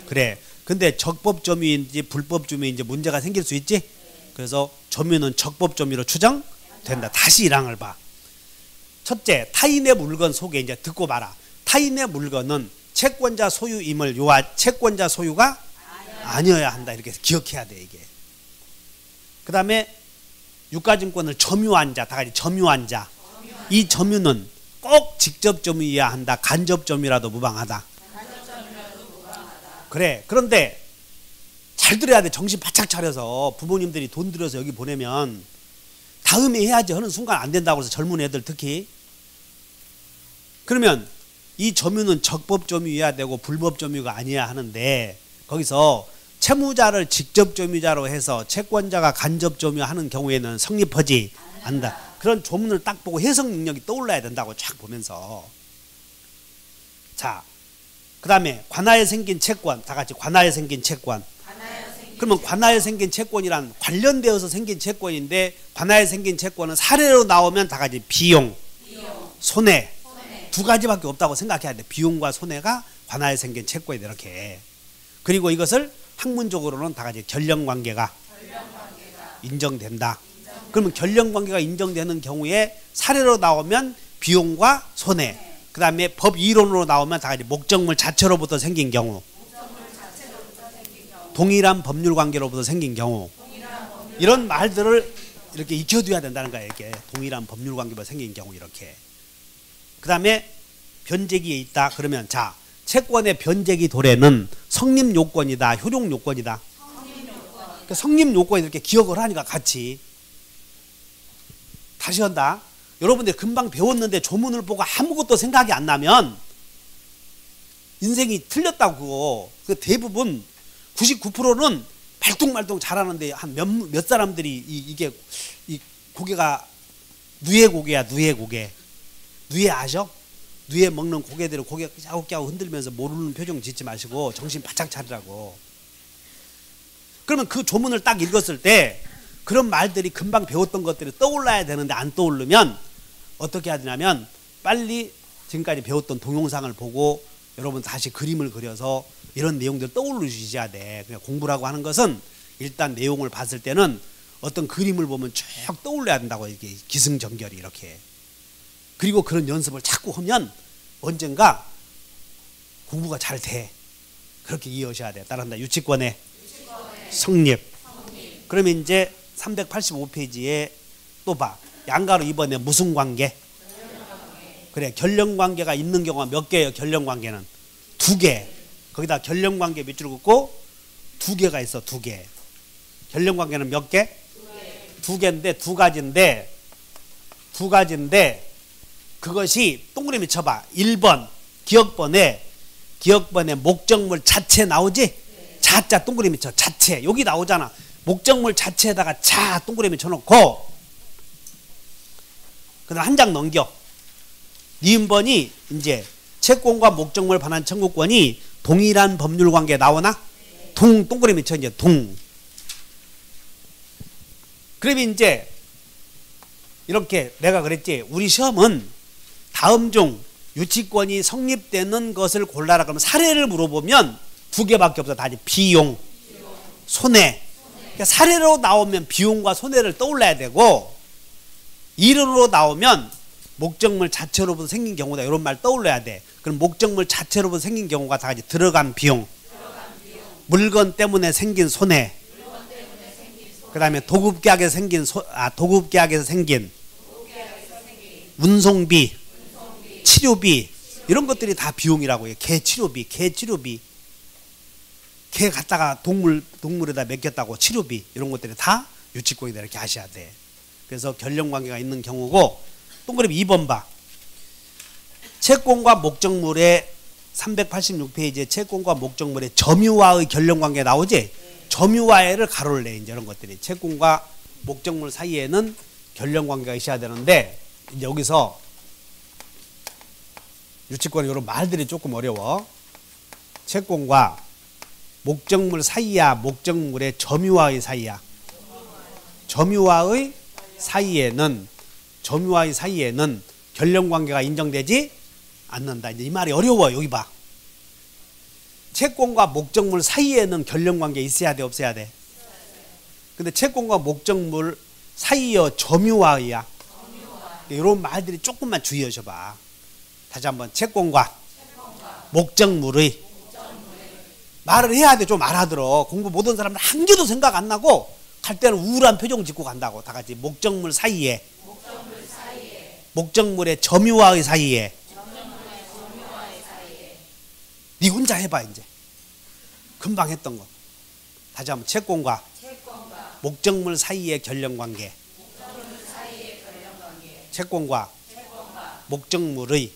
그래. 근데 적법 점유인지 불법 점유인지 문제가 생길 수 있지? 그래서 점유는 적법 점유로 추정된다. 다시 1항을 봐. 첫째, 타인의 물건 속에 이제 듣고 봐라. 타인의 물건은 채권자 소유임을 채권자 소유가 아니어야 한다. 이렇게 기억해야 돼 이게. 그 다음에 유가증권을 점유한 자, 다 같이 점유한 자. 이 점유는 꼭 직접 점유해야 한다. 간접 점유라도 무방하다. 그래. 그런데 잘 들어야 돼. 정신 바짝 차려서 부모님들이 돈 들여서 여기 보내면 다음에 해야지 하는 순간 안 된다고 해서 젊은 애들 특히. 그러면 이 점유는 적법 점유해야 되고 불법 점유가 아니어야 하는데 거기서 채무자를 직접 점유자로 해서 채권자가 간접 점유하는 경우에는 성립하지 않는다. 그런 조문을 딱 보고 해석 능력이 떠올라야 된다고 쫙 보면서 자 그 다음에 관하에 생긴 채권, 다 같이 관하에 생긴 채권. 그러면 관하에 생긴 채권이란 관련되어서 생긴 채권인데, 관하에 생긴 채권은 사례로 나오면 다 같이 비용, 손해 두 가지밖에 없다고 생각해야 돼. 비용과 손해가 관하에 생긴 채권이다 이렇게. 그리고 이것을 학문적으로는 다 같이 결령관계가 인정된다. 그러면 결령관계가 인정되는 경우에 사례로 나오면 비용과 손해, 그 다음에 법 이론으로 나오면 다 같이 목적물 자체로부터 생긴 경우, 동일한 법률 관계로부터 생긴 경우, 이런 말들을 이렇게 익혀둬야 된다는 거예요. 이렇게 동일한 법률 관계로부터 생긴 경우 이렇게. 그 다음에 변제기에 있다. 그러면 자, 채권의 변제기 도래는 성립 요건이다, 효력 요건이다. 성립 요건이 이렇게 기억을 하니까 같이. 다시 한다. 여러분들 금방 배웠는데 조문을 보고 아무것도 생각이 안 나면 인생이 틀렸다고 그거. 그 대부분 99%는 말똥말똥 잘하는데 한 몇 사람들이 이게 이 고개가 누에 고개야. 누에 고개. 누에 아셔? 누에 먹는 고개들은 고개 갸우갸우 흔들면서 모르는 표정 짓지 마시고 정신 바짝 차리라고. 그러면 그 조문을 딱 읽었을 때 그런 말들이 금방 배웠던 것들이 떠올라야 되는데 안 떠오르면 어떻게 해야 되냐면 빨리 지금까지 배웠던 동영상을 보고 여러분 다시 그림을 그려서 이런 내용들 떠올리셔야 돼. 그냥 공부라고 하는 것은 일단 내용을 봤을 때는 어떤 그림을 보면 쭉 떠올려야 된다고. 이게 기승전결이 이렇게. 그리고 그런 연습을 자꾸 하면 언젠가 공부가 잘 돼. 그렇게 이해하셔야 돼. 따라한다. 유치권의 성립. 그러면 이제 385페이지에 또 봐. 양가로 이번에 무슨 관계? 그래, 결령관계가 있는 경우가 몇 개예요? 결령관계는 2개. 거기다 결령관계 밑줄 긋고 2개가 있어. 2개. 결령관계는 몇 개? 2개인데 2가지인데 그것이 동그라미 쳐봐. 1번 기억번에 목적물 자체 나오지? 자자 동그라미 쳐. 자체 여기 나오잖아. 목적물 자체에다가 자 동그라미 쳐놓고 그다음 한 장 넘겨. 니은번이 이제 채권과 목적물 반환 청구권이 동일한 법률 관계 나오나? 동그라미 쳐. 이제 동. 그러면 이제 이렇게 내가 그랬지. 우리 시험은 다음 중 유치권이 성립되는 것을 골라라. 그러면 사례를 물어보면 2개밖에 없어. 다 비용, 손해. 그러니까 사례로 나오면 비용과 손해를 떠올려야 되고, 이론으로 나오면 목적물 자체로부터 생긴 경우다. 이런 말 떠올려야 돼. 그럼 목적물 자체로부터 생긴 경우가 다 같이 들어간 비용, 물건 때문에 생긴 손해, 그 다음에 도급계약에서 생긴 운송비, 치료비, 이런 것들이 다 비용이라고 해요. 개 치료비. 개 갖다가 동물에다 맡겼다고 치료비, 이런 것들이 다 유치권이다. 이렇게 아셔야 돼. 그래서 결령관계가 있는 경우고, 동그라미 2번 봐. 채권과 목적물의 386페이지에 채권과 목적물의 점유와의 결령관계 나오지? 점유와를 가로를 내. 이제 이런 것들이 채권과 목적물 사이에는 결령관계가 있어야 되는데, 이제 여기서 유치권 이런 말들이 조금 어려워. 채권과 목적물 사이야, 목적물의 점유와의 사이야? 점유와의 사이에는 결령관계가 인정되지 않는다. 이제 이 말이 어려워. 여기 봐. 채권과 목적물 사이에는 결령관계 있어야 돼, 없어야 돼? 근데 채권과 목적물 사이여 점유와의야? 이런 말들이 조금만 주의하셔봐. 다시 한번. 채권과 목적물의 말을 해야 돼. 좀 알아들어. 공부 못한 사람들 한 개도 생각 안 나고 갈 때는 우울한 표정 짓고 간다고. 다 같이. 목적물 사이에, 목적물의 점유와의 사이에. 네 혼자 해봐. 이제 금방 했던 거 다시 한번. 채권과 목적물 사이의 결령관계, 채권과 목적물의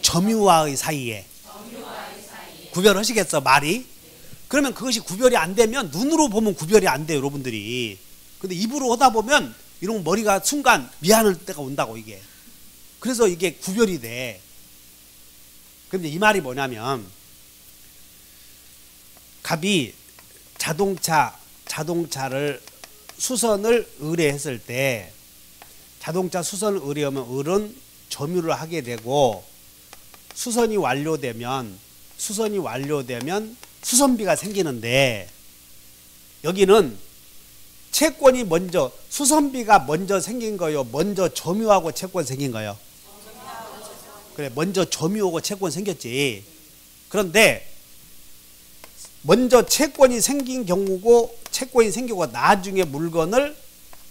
점유와의 사이에. 구별하시겠어? 말이. 그러면 그것이 구별이 안 되면 눈으로 보면 구별이 안 돼요, 여러분들이. 근데 입으로 하다 보면 이런 머리가 순간 미안할 때가 온다고. 이게 그래서 이게 구별이 돼. 근데 이 말이 뭐냐면 갑이 자동차를 수선을 의뢰했을 때 자동차 수선을 의뢰하면 을은 점유를 하게 되고 수선이 완료되면 수선비가 생기는데 여기는 채권이 먼저 수선비가 먼저 생긴 거요. 먼저 점유하고 채권 생긴 거요. 그래, 먼저 점유하고 채권 생겼지. 그런데 먼저 채권이 생긴 경우고 채권이 생기고 나중에 물건을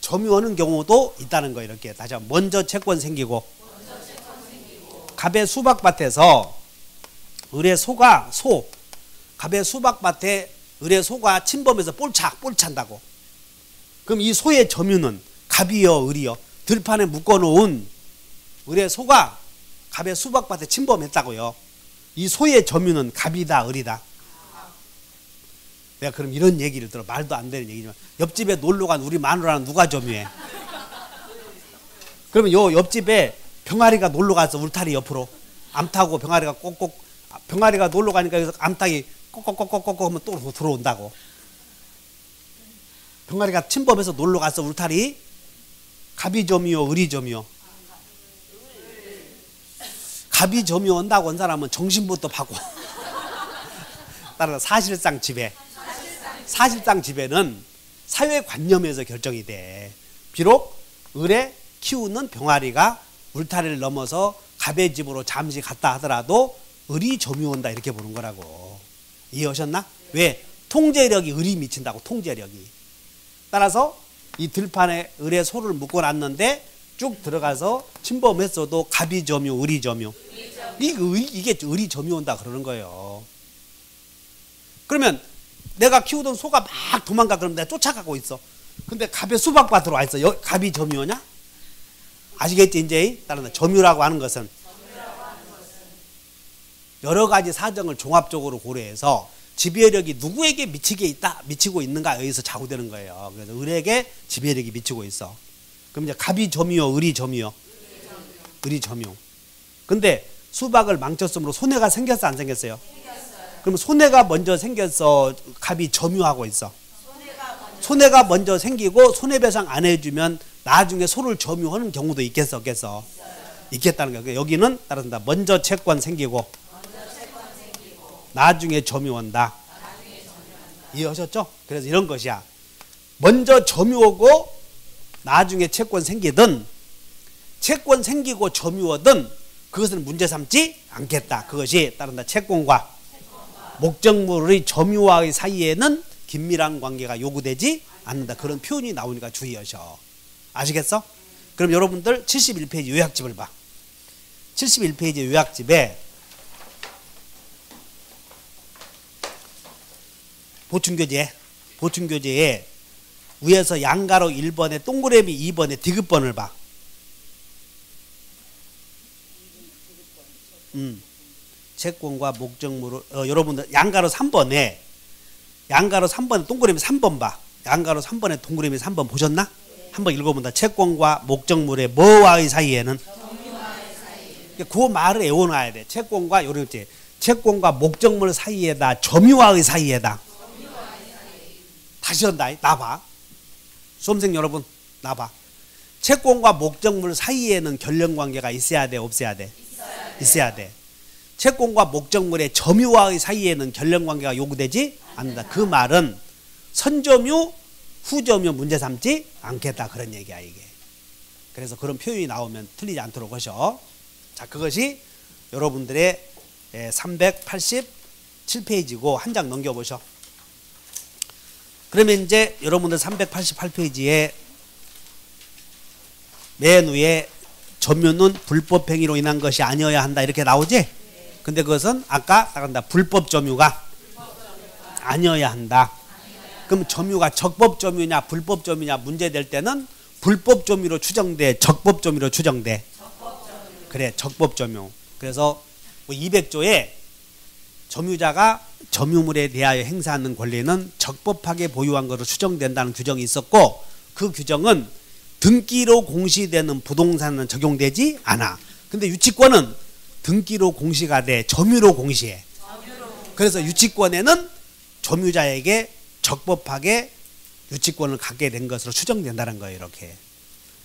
점유하는 경우도 있다는 거예요. 이렇게 다시 한번 먼저 채권 생기고 갑의 수박밭에서 을의 소가 갑의 수박밭에 을의 소가 침범해서 볼 찬다고. 그럼 이 소의 점유는 갑이요 을이요? 들판에 묶어놓은 을의 소가 갑의 수박밭에 침범했다고요. 이 소의 점유는 갑이다 을이다? 내가 그럼 이런 얘기를 들어. 말도 안 되는 얘기지만 옆집에 놀러간 우리 마누라는 누가 점유해? 그러면 요 옆집에 병아리가 놀러가서 울타리 옆으로 암탉고 병아리가 놀러가니까 여기서 암탉이 꼭꼭꼭꼭꼭 하면 또 들어온다고. 병아리가 침범해서 놀러가서 울타리 갑이 점유요 을이 점유요? 갑이 점유한다고 한 사람은 정신부터 바꿔. 따라서 사실상 지배는 사회관념에서 결정이 돼. 비록 을에 키우는 병아리가 울타리를 넘어서 갑의 집으로 잠시 갔다 하더라도 을이 점유한다 이렇게 보는 거라고. 이해하셨나? 왜? 통제력이 을이 미친다고. 통제력이. 따라서 이 들판에 을의 소를 묶어놨는데 쭉 들어가서 침범했어도 갑이 점유 을이 점유? 이게 을이 점유한다 그러는 거예요. 그러면 내가 키우던 소가 막 도망가. 그러면 내가 쫓아가고 있어. 근데 갑의 수박밭으로 와 있어. 갑이 점유하냐? 아시겠지 이제? 따라서 점유라고 하는 것은 여러 가지 사정을 종합적으로 고려해서 지배력이 누구에게 미치고 있는가 여기서 좌우되는 거예요. 그래서 을에게 지배력이 미치고 있어. 그럼 이제 갑이 점유요 을이 점유요? 을이 점유. 근데 수박을 망쳤으므로 손해가 생겼어 안 생겼어요? 그럼 손해가 먼저 생겼어 갑이 점유하고 있어? 손해가 먼저 생기고 손해배상 안 해주면 나중에 소를 점유하는 경우도 있겠어 없겠어? 있겠다는 거예요. 여기는 따라서 먼저 채권 생기고 나중에 점유한다. 이해하셨죠? 그래서 이런 것이야. 먼저 점유하고 나중에 채권 생기든 채권 생기고 점유하든 그것은 문제 삼지 않겠다. 그것이 따른다. 채권과 목적물의 점유와의 사이에는 긴밀한 관계가 요구되지 않는다. 그런 표현이 나오니까 주의하셔. 아시겠어? 그럼 여러분들 71페이지 요약집을 봐. 71페이지 요약집에 보충교재에 위에서 양가로 1번에 동그라미 2번에 디귿번을 봐. 채권과 목적물을 여러분들 양가로 3번에 동그라미 3번 봐. 양가로 3번에 동그라미 3번 보셨나? 한번 읽어본다. 채권과 목적물의 뭐와의 사이에는? 그 말을 외워놔야 돼. 채권과 요렇게 채권과 목적물 사이에다 점유와의 사이에다. 다시 한다. 나봐. 수험생 여러분 나봐. 채권과 목적물 사이에는 결연관계가 있어야 돼 없어야 돼? 있어야 돼. 채권과 목적물의 점유와의 사이에는 결연관계가 요구되지 않는다. 그 말은 선점유 후점유 문제 삼지 않겠다 그런 얘기야 이게. 그래서 그런 표현이 나오면 틀리지 않도록 하셔. 자, 그것이 여러분들의 387페이지고 한 장 넘겨보셔. 그러면 이제 여러분들 388페이지에 맨 위에 점유는 불법행위로 인한 것이 아니어야 한다 이렇게 나오지? 근데 그것은 아까 나간다. 불법 점유가 아니어야 한다. 그럼 점유가 적법 점유냐 불법 점유냐 문제될 때는 불법 점유로 추정돼 적법 점유로 추정돼? 그래 적법 점유. 그래서 200조에 점유자가 점유물에 대하여 행사하는 권리는 적법하게 보유한 것으로 추정된다는 규정이 있었고 그 규정은 등기로 공시되는 부동산은 적용되지 않아. 근데 유치권은 등기로 공시가돼 점유로 공시해. 그래서 유치권에는 점유자에게 적법하게 유치권을 갖게 된 것으로 추정된다는 거예요. 이렇게.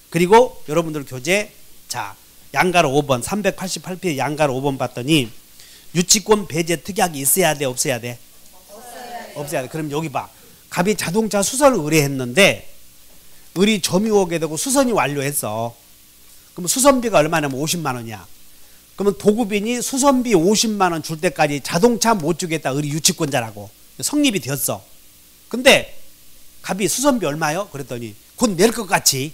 그리고 여러분들 교재 자 양가로 5번 388페이지 양가로 5번 봤더니 유치권 배제 특약이 있어야 돼 없어야 돼? 없어야 돼. 그럼 여기 봐. 갑이 자동차 수선을 의뢰했는데 을이 점유하게 되고 수선이 완료했어. 그럼 수선비가 얼마냐면 50만 원이야. 그러면 도급인이 수선비 50만 원 줄 때까지 자동차 못 주겠다. 을이 유치권자라고. 성립이 되었어. 근데 갑이 수선비 얼마요? 그랬더니 곧 낼 것 같이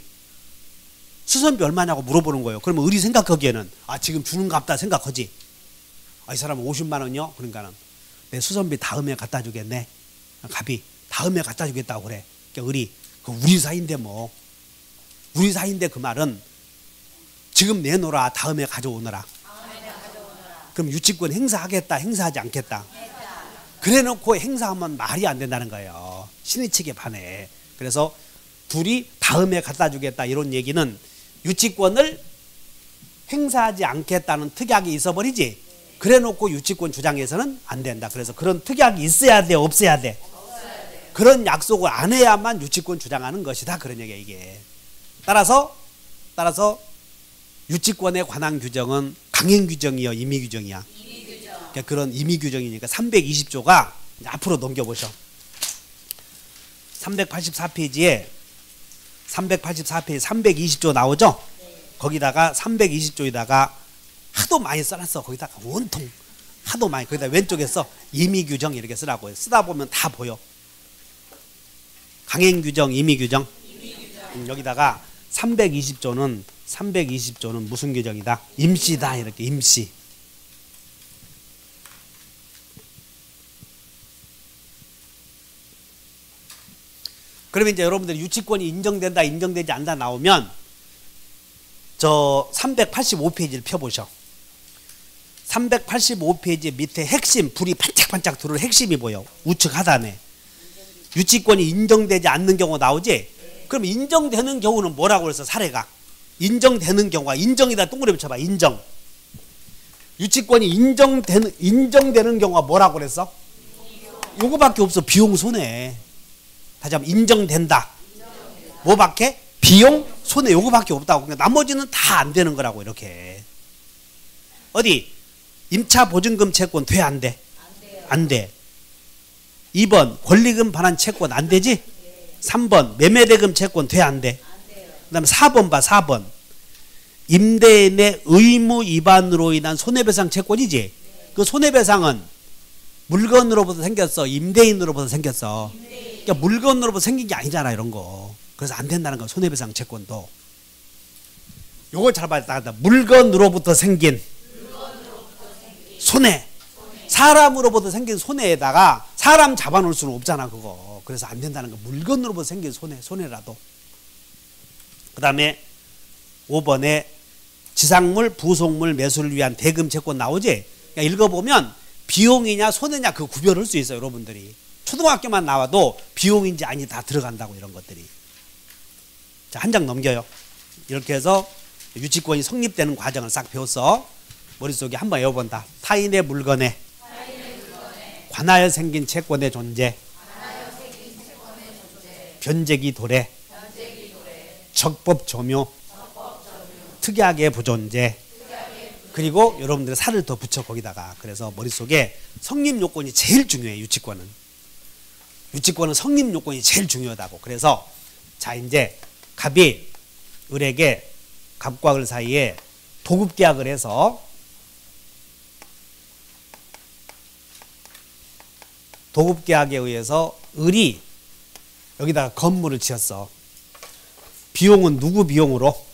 수선비 얼마냐고 물어보는 거예요. 그러면 을이 생각하기에는 아 지금 주는 값다 생각하지. 아 이 사람은 50만 원이요? 그러니까는 내 수선비 다음에 갖다 주겠네. 갑이 다음에 갖다 주겠다고 그래. 그러니까 을이 그 우리 사이인데 뭐 우리 사이인데 그 말은 지금 내놓으라 다음에 가져오너라. 그럼 유치권 행사하겠다 행사하지 않겠다. 그래 놓고 행사하면 말이 안 된다는 거예요. 신의 측에 반해. 그래서 둘이 다음에 갖다 주겠다 이런 얘기는 유치권을 행사하지 않겠다는 특약이 있어버리지. 그래 놓고 유치권 주장해서는 안 된다. 그래서 그런 특약이 있어야 돼 없어야 돼? 그런 약속을 안 해야만 유치권 주장하는 것이다. 그런 얘기야 이게. 따라서 유치권에 관한 규정은 강행 규정이요 임의 규정이야? 그러니까 그런 임의 규정이니까 320조가 앞으로 넘겨보셔. 384페이지에 384페이지 320조 나오죠? 거기다가 320조에다가 하도 많이 써놨어. 거기다가 온통 하도 많이 거기다 왼쪽에 써 임의 규정 이렇게 쓰라고 해. 쓰다 보면 다 보여. 강행 규정, 임의 규정. 여기다가 320조는 무슨 규정이다? 임시다 이렇게 임시. 그러면 이제 여러분들이 유치권이 인정된다 인정되지 않는다 나오면 저 385페이지를 펴보셔. 385페이지 밑에 핵심 불이 반짝반짝 들어올 핵심이 보여. 우측 하단에 유치권이 인정되지 않는 경우 나오지. 그럼 인정되는 경우는 뭐라고 그랬어? 사례가 인정되는 경우가 인정이다 동그라미 쳐봐. 인정. 유치권이 인정되는 경우가 뭐라고 그랬어? 요거밖에 없어. 비용 손해. 다시 한번 인정된다. 뭐밖에? 비용 손해 요거밖에 없다고. 그러니까 나머지는 다 안 되는 거라고. 이렇게 어디 임차 보증금 채권 돼 안 돼? 안 돼. 2번 권리금 반환 채권 안 되지? 3번 매매대금 채권 돼 안 돼? 그 다음에 4번 봐. 4번 임대인의 의무 위반으로 인한 손해배상 채권이지. 그 손해배상은 물건으로부터 생겼어 임대인으로부터 생겼어? 그러니까 물건으로부터 생긴 게 아니잖아 이런 거. 그래서 안 된다는 거. 손해배상 채권도 요걸 잘 봐야 돼. 물건으로부터 생긴 손해. 사람으로부터 생긴 손해에다가 사람 잡아놓을 수는 없잖아 그거. 그래서 안 된다는 거. 물건으로부터 생긴 손해라도. 그 다음에 5번에 지상물 부속물 매수를 위한 대금 채권 나오지. 그러니까 읽어보면 비용이냐 손해냐 그 구별할 수 있어요 여러분들이. 초등학교만 나와도 비용인지 아닌지 다 들어간다고 이런 것들이. 자, 한 장 넘겨요. 이렇게 해서 유치권이 성립되는 과정을 싹 배웠어. 머릿속에 한번 외워본다. 타인의 물건에 관하여 생긴 채권의 존재, 변제기 도래, 적법 점유, 특약의 부존재. 그리고 여러분들이 살을 더 붙여 거기다가. 그래서 머릿속에 성립 요건이 제일 중요해. 유치권은 성립 요건이 제일 중요하다고. 그래서 자 이제 갑이 을에게 갑과 을 사이에 도급계약을 해서 도급계약에 의해서 을이 여기다가 건물을 지었어. 비용은 누구 비용으로?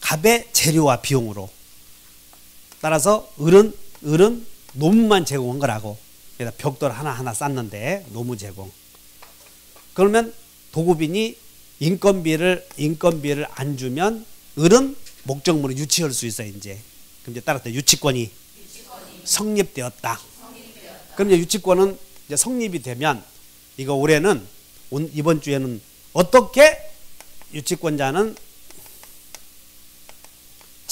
갑의 재료와 비용으로. 따라서 을은 노무만 제공한 거라고. 여기다 벽돌 하나하나 쌓는데 노무 제공. 그러면 도급인이 인건비를 안 주면 을은 목적물을 유치할 수 있어 이제. 그럼 이제 따라서 유치권이 성립되었다. 그럼 이제 유치권은 이제 성립이 되면 이거 올해는 이번 주에는 어떻게 유치권자는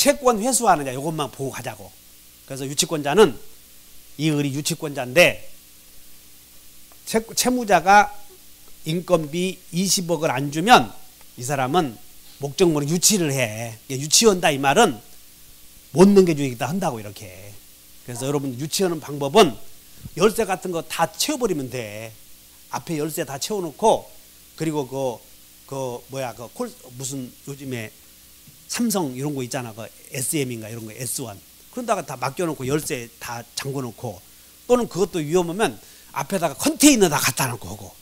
채권 회수하느냐 이것만 보고 가자고. 그래서 유치권자는 이 을이 유치권자인데 채무자가 인건비 20억을 안 주면 이 사람은 목적물을 유치를 해. 유치한다 이 말은 못 넘겨주기도 한다고 이렇게. 그래서 여러분 유치하는 방법은 열쇠 같은 거 다 채워버리면 돼. 앞에 열쇠 다 채워놓고 그리고 무슨 요즘에 삼성 이런 거 있잖아. 그 SM인가 이런 거 S1. 그런다가 다 맡겨놓고 열쇠 다 잠궈놓고 또는 그것도 위험하면 앞에다가 컨테이너다 갖다 놓고 하고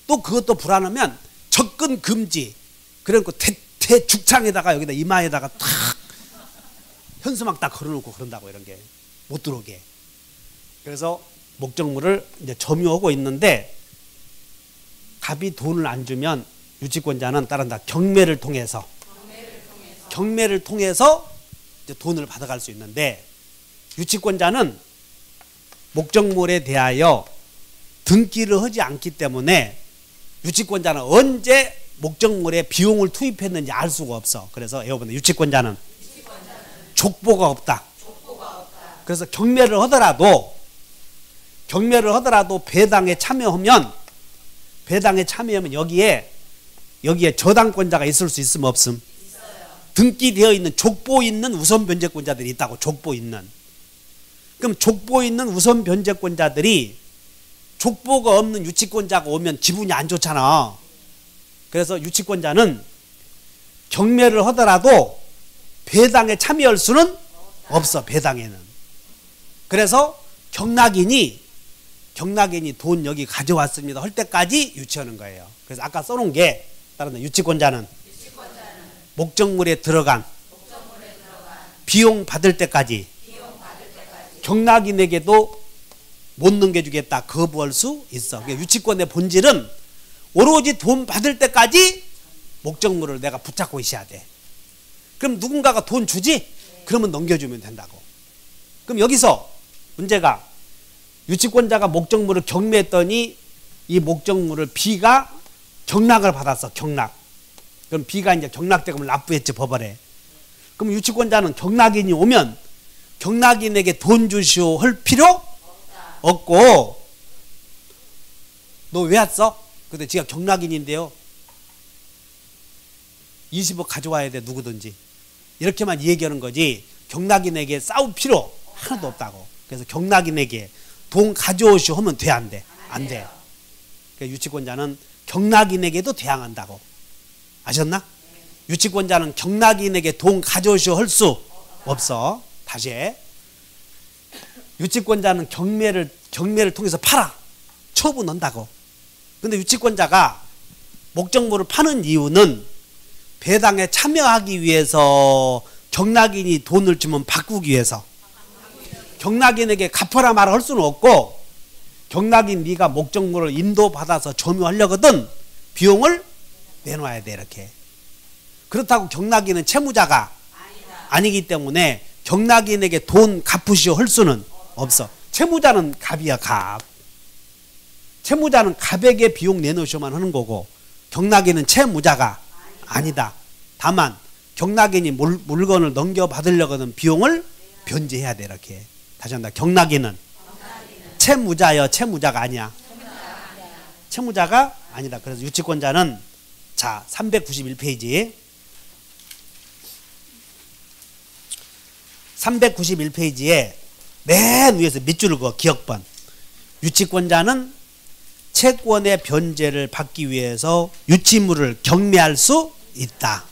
또 그것도 불안하면 접근 금지. 그래놓고 대죽창에다가 여기다 이마에다가 탁 현수막 딱 걸어놓고 그런다고 이런 게 못 들어오게. 그래서 목적물을 이제 점유하고 있는데 갑이 돈을 안 주면 유치권자는 따른다. 경매를 통해서 이제 돈을 받아갈 수 있는데 유치권자는 목적물에 대하여 등기를 하지 않기 때문에 유치권자는 언제 목적물에 비용을 투입했는지 알 수가 없어. 그래서 여러분들 유치권자는 족보가 없다. 그래서 경매를 하더라도 배당에 참여하면 여기에 저당권자가 있을 수 있으면 없음. 등기되어 있는 족보 있는 우선 변제권자들이 있다고. 족보 있는. 그럼 족보 있는 우선 변제권자들이 족보가 없는 유치권자가 오면 기분이 안 좋잖아. 그래서 유치권자는 경매를 하더라도 배당에 참여할 수는 없어. 배당에는. 그래서 경락인이 돈 여기 가져왔습니다 할 때까지 유치하는 거예요. 그래서 아까 써놓은 게 다른 유치권자는 목적물에 들어간 비용 받을 때까지 경락인에게도 못 넘겨주겠다 거부할 수 있어. 그러니까 유치권의 본질은 오로지 돈 받을 때까지 목적물을 내가 붙잡고 있어야 돼. 그럼 누군가가 돈 주지? 그러면 넘겨주면 된다고. 그럼 여기서 문제가 유치권자가 목적물을 경매했더니 이 목적물을 B가 경락을 받았어. 경락. 그럼 B가 이제 경락대금을 납부했지 법원에. 그럼 유치권자는 경락인이 오면 경락인에게 돈 주시오 할 필요 없고 너 왜 왔어? 근데 지가 경락인인데요 20억 가져와야 돼 누구든지 이렇게만 얘기하는 거지 경락인에게 싸울 필요 하나도 없다고. 그래서 경락인에게 돈 가져오시오 하면 돼 안 돼? 안 돼. 그러니까 유치권자는 경락인에게도 대항한다고. 아셨나? 유치권자는 경락인에게 돈 가져오시오 할 수 없어. 다시 해. 유치권자는 경매를 통해서 팔아. 처분 한다고. 근데 유치권자가 목적물을 파는 이유는 배당에 참여하기 위해서 경락인이 돈을 주면 바꾸기 위해서. 경락인에게 갚아라 말을 할 수는 없고 경락인 네가 목적물을 인도받아서 점유하려거든 비용을 내놔야 돼 이렇게. 그렇다고 경락인은 채무자가 아니기 때문에 경락인에게 돈 갚으시오 할 수는 없어. 채무자는 갑이야 갑. 채무자는 갑에게 비용 내놓으셔만 하는 거고 경락인은 채무자가 아니다. 다만 경락인이 물건을 넘겨받으려거든 비용을 변제해야 돼 이렇게. 다시 한다. 경락인은 채무자여 채무자가 아니야. 채무자가 아니다. 그래서 유치권자는 자 391페이지 391페이지에 맨 위에서 밑줄을 그어 기억번. 유치권자는 채권의 변제를 받기 위해서 유치물을 경매할 수 있다.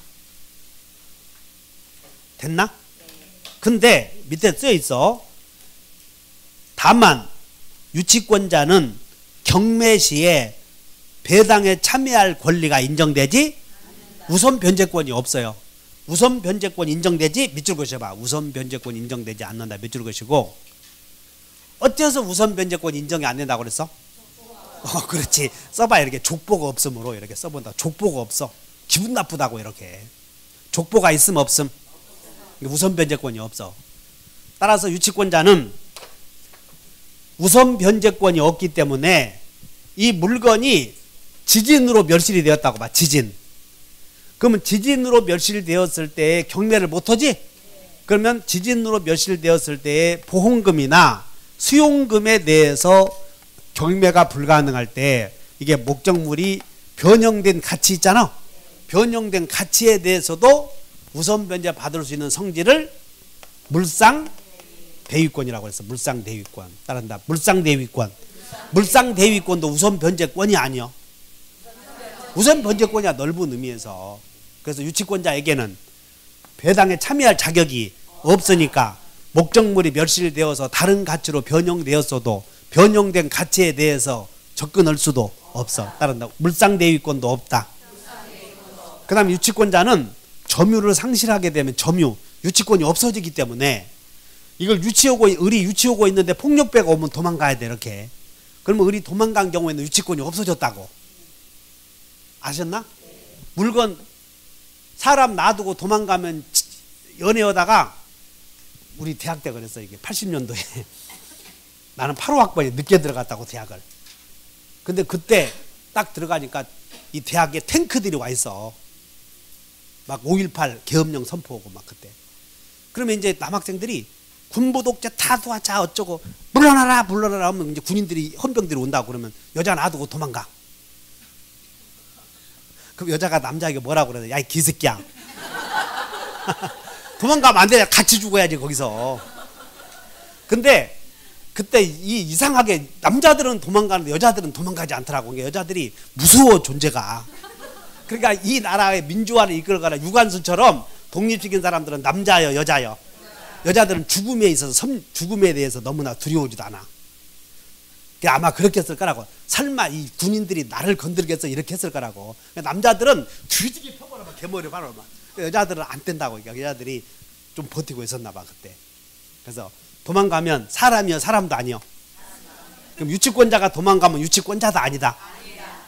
됐나? 근데 밑에 쓰여 있어. 다만 유치권자는 경매 시에 배당에 참여할 권리가 인정되지 우선 변제권이 없어요. 우선 변제권 인정되지 밑줄 그으셔봐. 우선 변제권 인정되지 않는다. 밑줄 그으시고 어째서 우선 변제권 인정이 안 된다고 그랬어? 그렇지. 써봐. 이렇게 족보가 없으므로 이렇게 써본다. 족보가 없어. 기분 나쁘다고 이렇게. 족보가 있음 없음? 우선 변제권이 없어. 따라서 유치권자는 우선 변제권이 없기 때문에 이 물건이 지진으로 멸실이 되었다고 봐. 지진. 그러면 지진으로 멸실되었을 때 경매를 못하지? 그러면 지진으로 멸실되었을 때의 보험금이나 수용금에 대해서 경매가 불가능할 때 이게 목적물이 변형된 가치 있잖아. 변형된 가치에 대해서도 우선 변제 받을 수 있는 성질을 물상대위권이라고 해서 물상대위권. 따른다. 물상대위권. 물상대위권도 우선 변제권이 아니요. 우선 변제권이야, 넓은 의미에서. 그래서 유치권자에게는 배당에 참여할 자격이 없으니까 목적물이 멸실되어서 다른 가치로 변형되었어도 변형된 가치에 대해서 접근할 수도 없어. 따른다. 물상대위권도 없다. 그 다음에 유치권자는 점유를 상실하게 되면 점유, 유치권이 없어지기 때문에 이걸 을이 유치하고 있는데 폭력배가 오면 도망가야 돼, 이렇게. 그러면 을이 도망간 경우에는 유치권이 없어졌다고. 아셨나? 물건, 사람 놔두고 도망가면 연애하다가 우리 대학 때 그랬어, 이게 80년도에. 나는 8호 학번에 늦게 들어갔다고, 대학을. 근데 그때 딱 들어가니까 이 대학에 탱크들이 와 있어. 막 5.18 계엄령 선포하고 막 그때. 그러면 이제 남학생들이 군부 독재 다 도와자 어쩌고 물러나라 물러나라 하면 이제 군인들이 헌병들이 온다고 그러면 여자 놔두고 도망가. 그럼 여자가 남자에게 뭐라고 그러냐? 야, 이 기새끼야. 도망가면 안 돼. 같이 죽어야지 거기서. 근데 그때 이상하게 남자들은 도망가는데 여자들은 도망가지 않더라고. 여자들이 무서워, 존재가. 그러니까 이 나라의 민주화를 이끌어가는 유관순처럼 독립적인 사람들은 남자여 여자여. 여자들은 죽음에 있어서 죽음에 대해서 너무나 두려워지도 않아. 아마 그렇게 했을 거라고. 설마 이 군인들이 나를 건들겠어 이렇게 했을 거라고. 남자들은 뒤지게 펴버려봐, 개머리 바로 막. 여자들은 안 된다고. 그러니까 여자들이 좀 버티고 있었나 봐 그때. 그래서 도망가면 사람이여 사람도 아니여. 그럼 유치권자가 도망가면 유치권자도 아니다.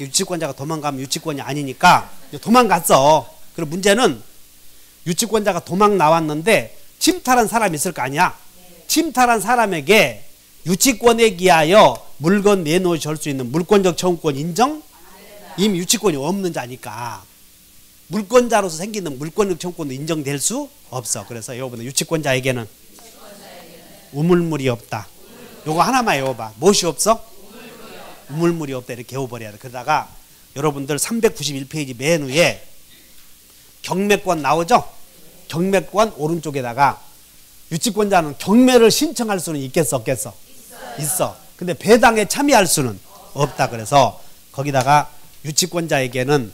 유치권자가 도망가면 유치권이 아니니까 도망갔어. 그리고 문제는 유치권자가 도망 나왔는데 침탈한 사람이 있을 거 아니야. 침탈한 사람에게 유치권에 기하여 물건 내놓으실 수 있는 물권적 청구권 인정? 이미 유치권이 없는 자니까 물권자로서 생기는 물권적 청구권도 인정될 수 없어. 그래서 여러분들 유치권자에게는 우물물이 없다. 요거 하나만 외워봐. 무엇이 없어? 우물물이 없다. 이렇게 외워버려야 돼. 그러다가 여러분들 391페이지 맨 위에 경매권 나오죠? 경매권 오른쪽에다가 유치권자는 경매를 신청할 수는 있겠어 없겠어? 있어. 근데 배당에 참여할 수는 없다. 그래서 거기다가 유치권자에게는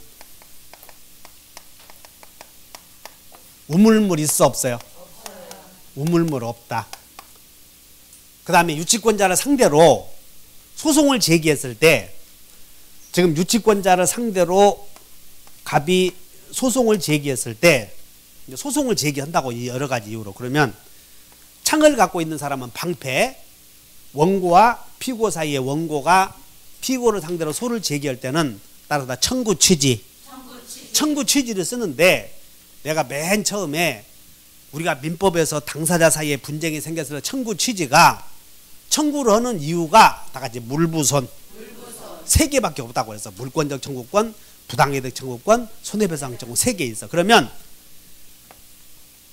우물물 있어 없어요? 우물물 없다. 그 다음에 유치권자를 상대로 소송을 제기했을 때 지금 유치권자를 상대로 갑이 소송을 제기했을 때 소송을 제기한다고 여러 가지 이유로. 그러면 창을 갖고 있는 사람은 방패, 원고와 피고 사이에 원고가 피고를 상대로 소를 제기할 때는 따라서 청구 취지. 청구 취지를 쓰는데 내가 맨 처음에 우리가 민법에서 당사자 사이에 분쟁이 생겼을 때 청구 취지가 청구를 하는 이유가 다 같이 물부손. 세 개밖에 없다고 해서 물권적 청구권, 부당이득 청구권, 손해배상 청구권 3개 있어. 그러면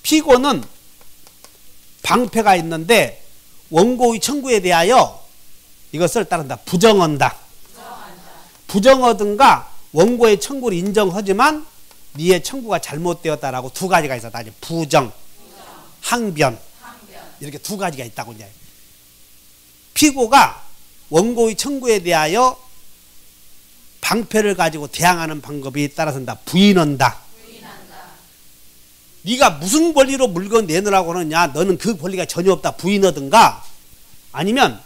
피고는 방패가 있는데 원고의 청구에 대하여 이것을 따른다. 부정한다. 부정하든가 원고의 청구를 인정하지만 네의 청구가 잘못되었다라고 두 가지가 있어. 부정, 항변. 이렇게 두 가지가 있다고. 이제 피고가 원고의 청구에 대하여 방패를 가지고 대항하는 방법이 따라서 부인한다. 네가 무슨 권리로 물건 내놓으라고 하느냐, 너는 그 권리가 전혀 없다. 부인하든가 아니면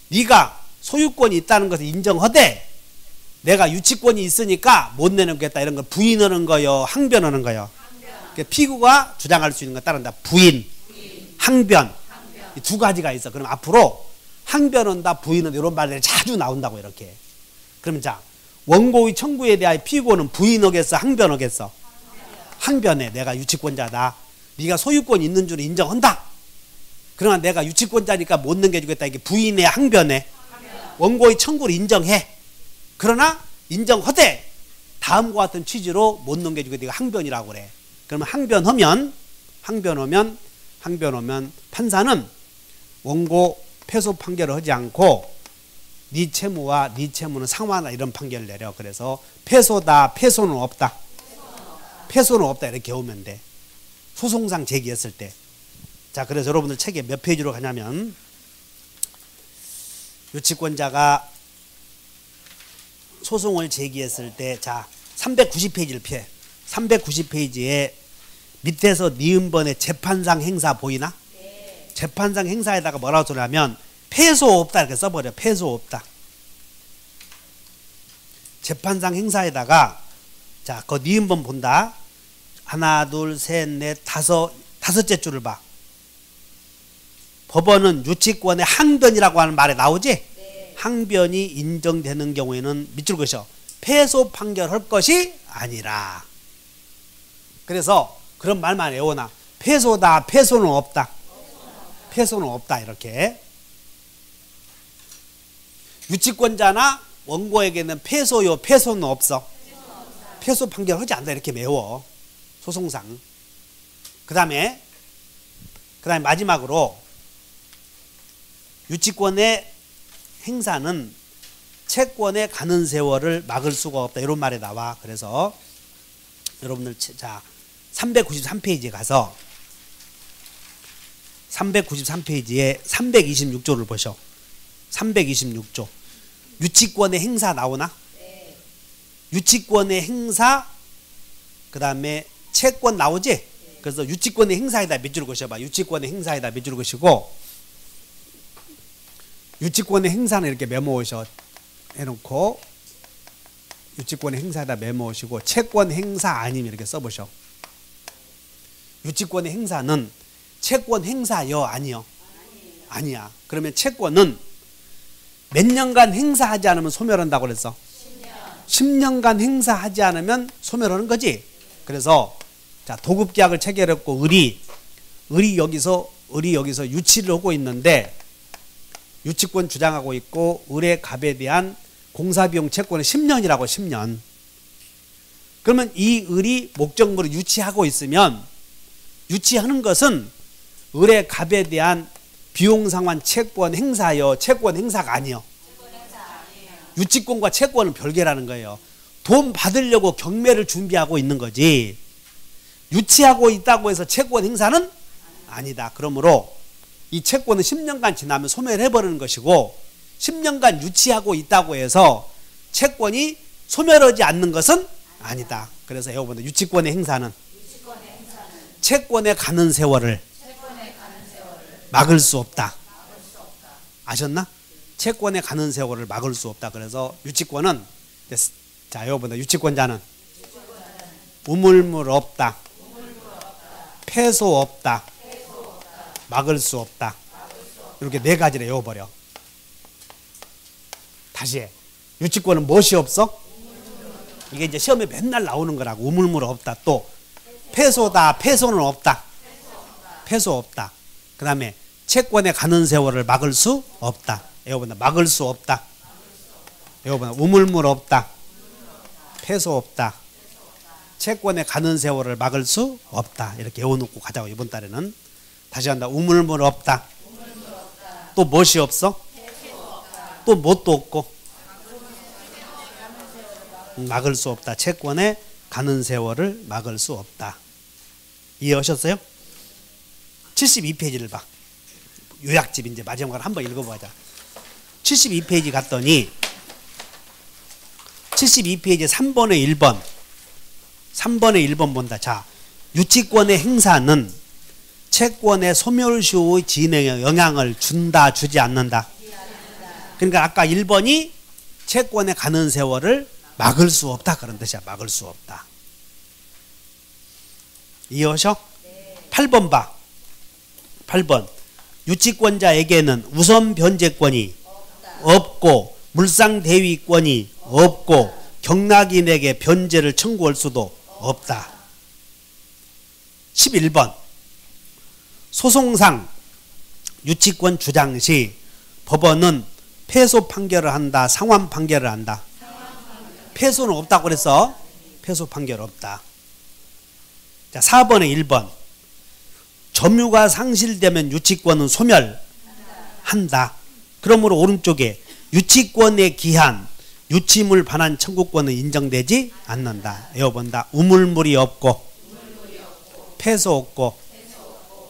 네가 소유권이 있다는 것을 인정하되 내가 유치권이 있으니까 못 내놓겠다 이런 걸 부인하는 거요, 항변하는 거요. 피고가 주장할 수 있는 거 따른다. 부인, 항변. 이 두 가지가 있어. 그럼 앞으로 항변한다, 부인한다 이런 말들이 자주 나온다고 이렇게. 그러면 자, 원고의 청구에 대하여 피고는 부인하겠어, 항변하겠어? 항변해. 내가 유치권자다. 네가 소유권이 있는 줄 인정한다. 그러나 내가 유치권자니까 못 넘겨주겠다. 이게 부인해, 항변해? 원고의 청구를 인정해. 그러나 인정하되 다음과 같은 취지로 못 넘겨주겠다. 이거 항변이라고 그래. 그러면 항변하면 항변 오면 판사는 원고 패소 판결을 하지 않고 네 채무와 네 채무는 상환하다 이런 판결을 내려. 그래서 패소다, 패소는 없다. 패소는 없다 이렇게 오면 돼. 소송상 제기했을 때. 자, 그래서 여러분들 책에 몇 페이지로 가냐면 유치권자가 소송을 제기했을 때, 자, 390페이지를 피해. 390페이지에 밑에서 니은번에 재판상 행사 보이나? 네. 재판상 행사에다가 뭐라고 써냐면 패소 없다 이렇게 써버려. 패소 없다. 재판상 행사에다가, 자, 그 니은번 본다. 하나, 둘, 셋, 넷, 다섯째 줄을 봐. 법원은 유치권의 항변이라고 하는 말에 나오지? 네. 항변이 인정되는 경우에는 밑줄 그으셔. 패소 판결할 것이 아니라. 그래서 그런 말만 외워놔. 패소다, 패소는 없다. 패소는 없다 이렇게. 유치권자나 원고에게는 패소요, 패소는 없어. 패소 판결하지 않는다 이렇게 외워. 소송상. 그 다음에 마지막으로 유치권의 행사는 채권의 가는 세월을 막을 수가 없다 이런 말이 나와. 그래서 여러분들 자 393페이지에 가서 393페이지에 326조를 보셔. 326조. 유치권의 행사 나오나? 네. 유치권의 행사 그 다음에 채권 나오지? 네. 그래서 유치권의 행사에다 몇 줄 그으셔봐. 유치권의 행사에다 몇 줄 그으시고 유치권의 행사는 이렇게 메모오셔. 해놓고 유치권의 행사에다 메모오시고 채권 행사 아니면 이렇게 써보셔. 유치권의 행사는 채권 행사요 아니요? 아니야. 그러면 채권은 몇 년간 행사하지 않으면 소멸한다고 그랬어? 10년간 행사하지 않으면 소멸하는 거지. 그래서 자 도급계약을 체결했고 을이 여기서 유치를 하고 있는데 유치권 주장하고 있고 을의 갑에 대한 공사비용 채권은 10년이라고 10년. 그러면 이 을이 목적물을 유치하고 있으면 유치하는 것은 을의 갑에 대한 비용상환 채권 행사요, 채권 행사가 아니요. 유치권과 채권은 별개라는 거예요. 돈 받으려고 경매를 준비하고 있는 거지 유치하고 있다고 해서 채권 행사는 아니다. 그러므로 이 채권은 10년간 지나면 소멸해버리는 것이고 10년간 유치하고 있다고 해서 채권이 소멸하지 않는 것은 아니다. 그래서 여러분들 유치권의 행사는 채권에 가는 세월을 막을 수 없다. 아셨나? 채권에 가는 세월을 막을 수 없다. 그래서 유치권은 자 여러분들 유치권자는 우물물 없다. 패소 없다. 막을 수 없다. 이렇게 네 가지를 외워버려. 다시 해. 유치권은 무엇이 없어? 이게 이제 시험에 맨날 나오는 거라고. 우물물 없다. 또 패소다. 패소는 없다. 패소 없다. 그 다음에 채권에 가는 세월을 막을 수 없다. 외워본다. 막을 수 없다. 외워본다. 우물물 없다. 패소 없다. 채권에 가는 세월을 막을 수 없다. 이렇게 외워놓고 가자고. 이번 달에는 다시 한다. 우물물 없다. 또 무엇이 없어? 또 뭣도 없고 막을 수 없다. 채권에 가는 세월을 막을 수 없다. 이해하셨어요? 72페이지를 봐. 요약집 이제 마지막으로 한번 읽어보자. 72페이지 갔더니 72페이지 3번에 1번 3번에 1번 본다. 자, 유치권의 행사는 채권의 소멸시효의 진행에 영향을 준다 주지 않는다. 그러니까 아까 1번이 채권에 가는 세월을 막을 수 없다 그런 뜻이야. 막을 수 없다. 이해하셔? 8번 봐. 8번 유치권자에게는 우선 변제권이 없고 물상대위권이 없고 경락인에게 변제를 청구할 수도 없다. 11번 소송상 유치권 주장 시 법원은 패소 판결을 한다. 상환 판결을 한다. 패소는 없다고 그래서 패소 판결 없다. 자, 4번에 1번 점유가 상실되면 유치권은 소멸한다. 그러므로 오른쪽에 유치권의 기한, 유치물 반환 청구권은 인정되지 않는다. 외워본다. 우물물이 없고 패소 없고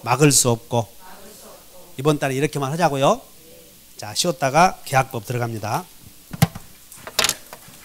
막을 수 없고. 이번 달에 이렇게만 하자고요. 자, 쉬었다가 계약법 들어갑니다.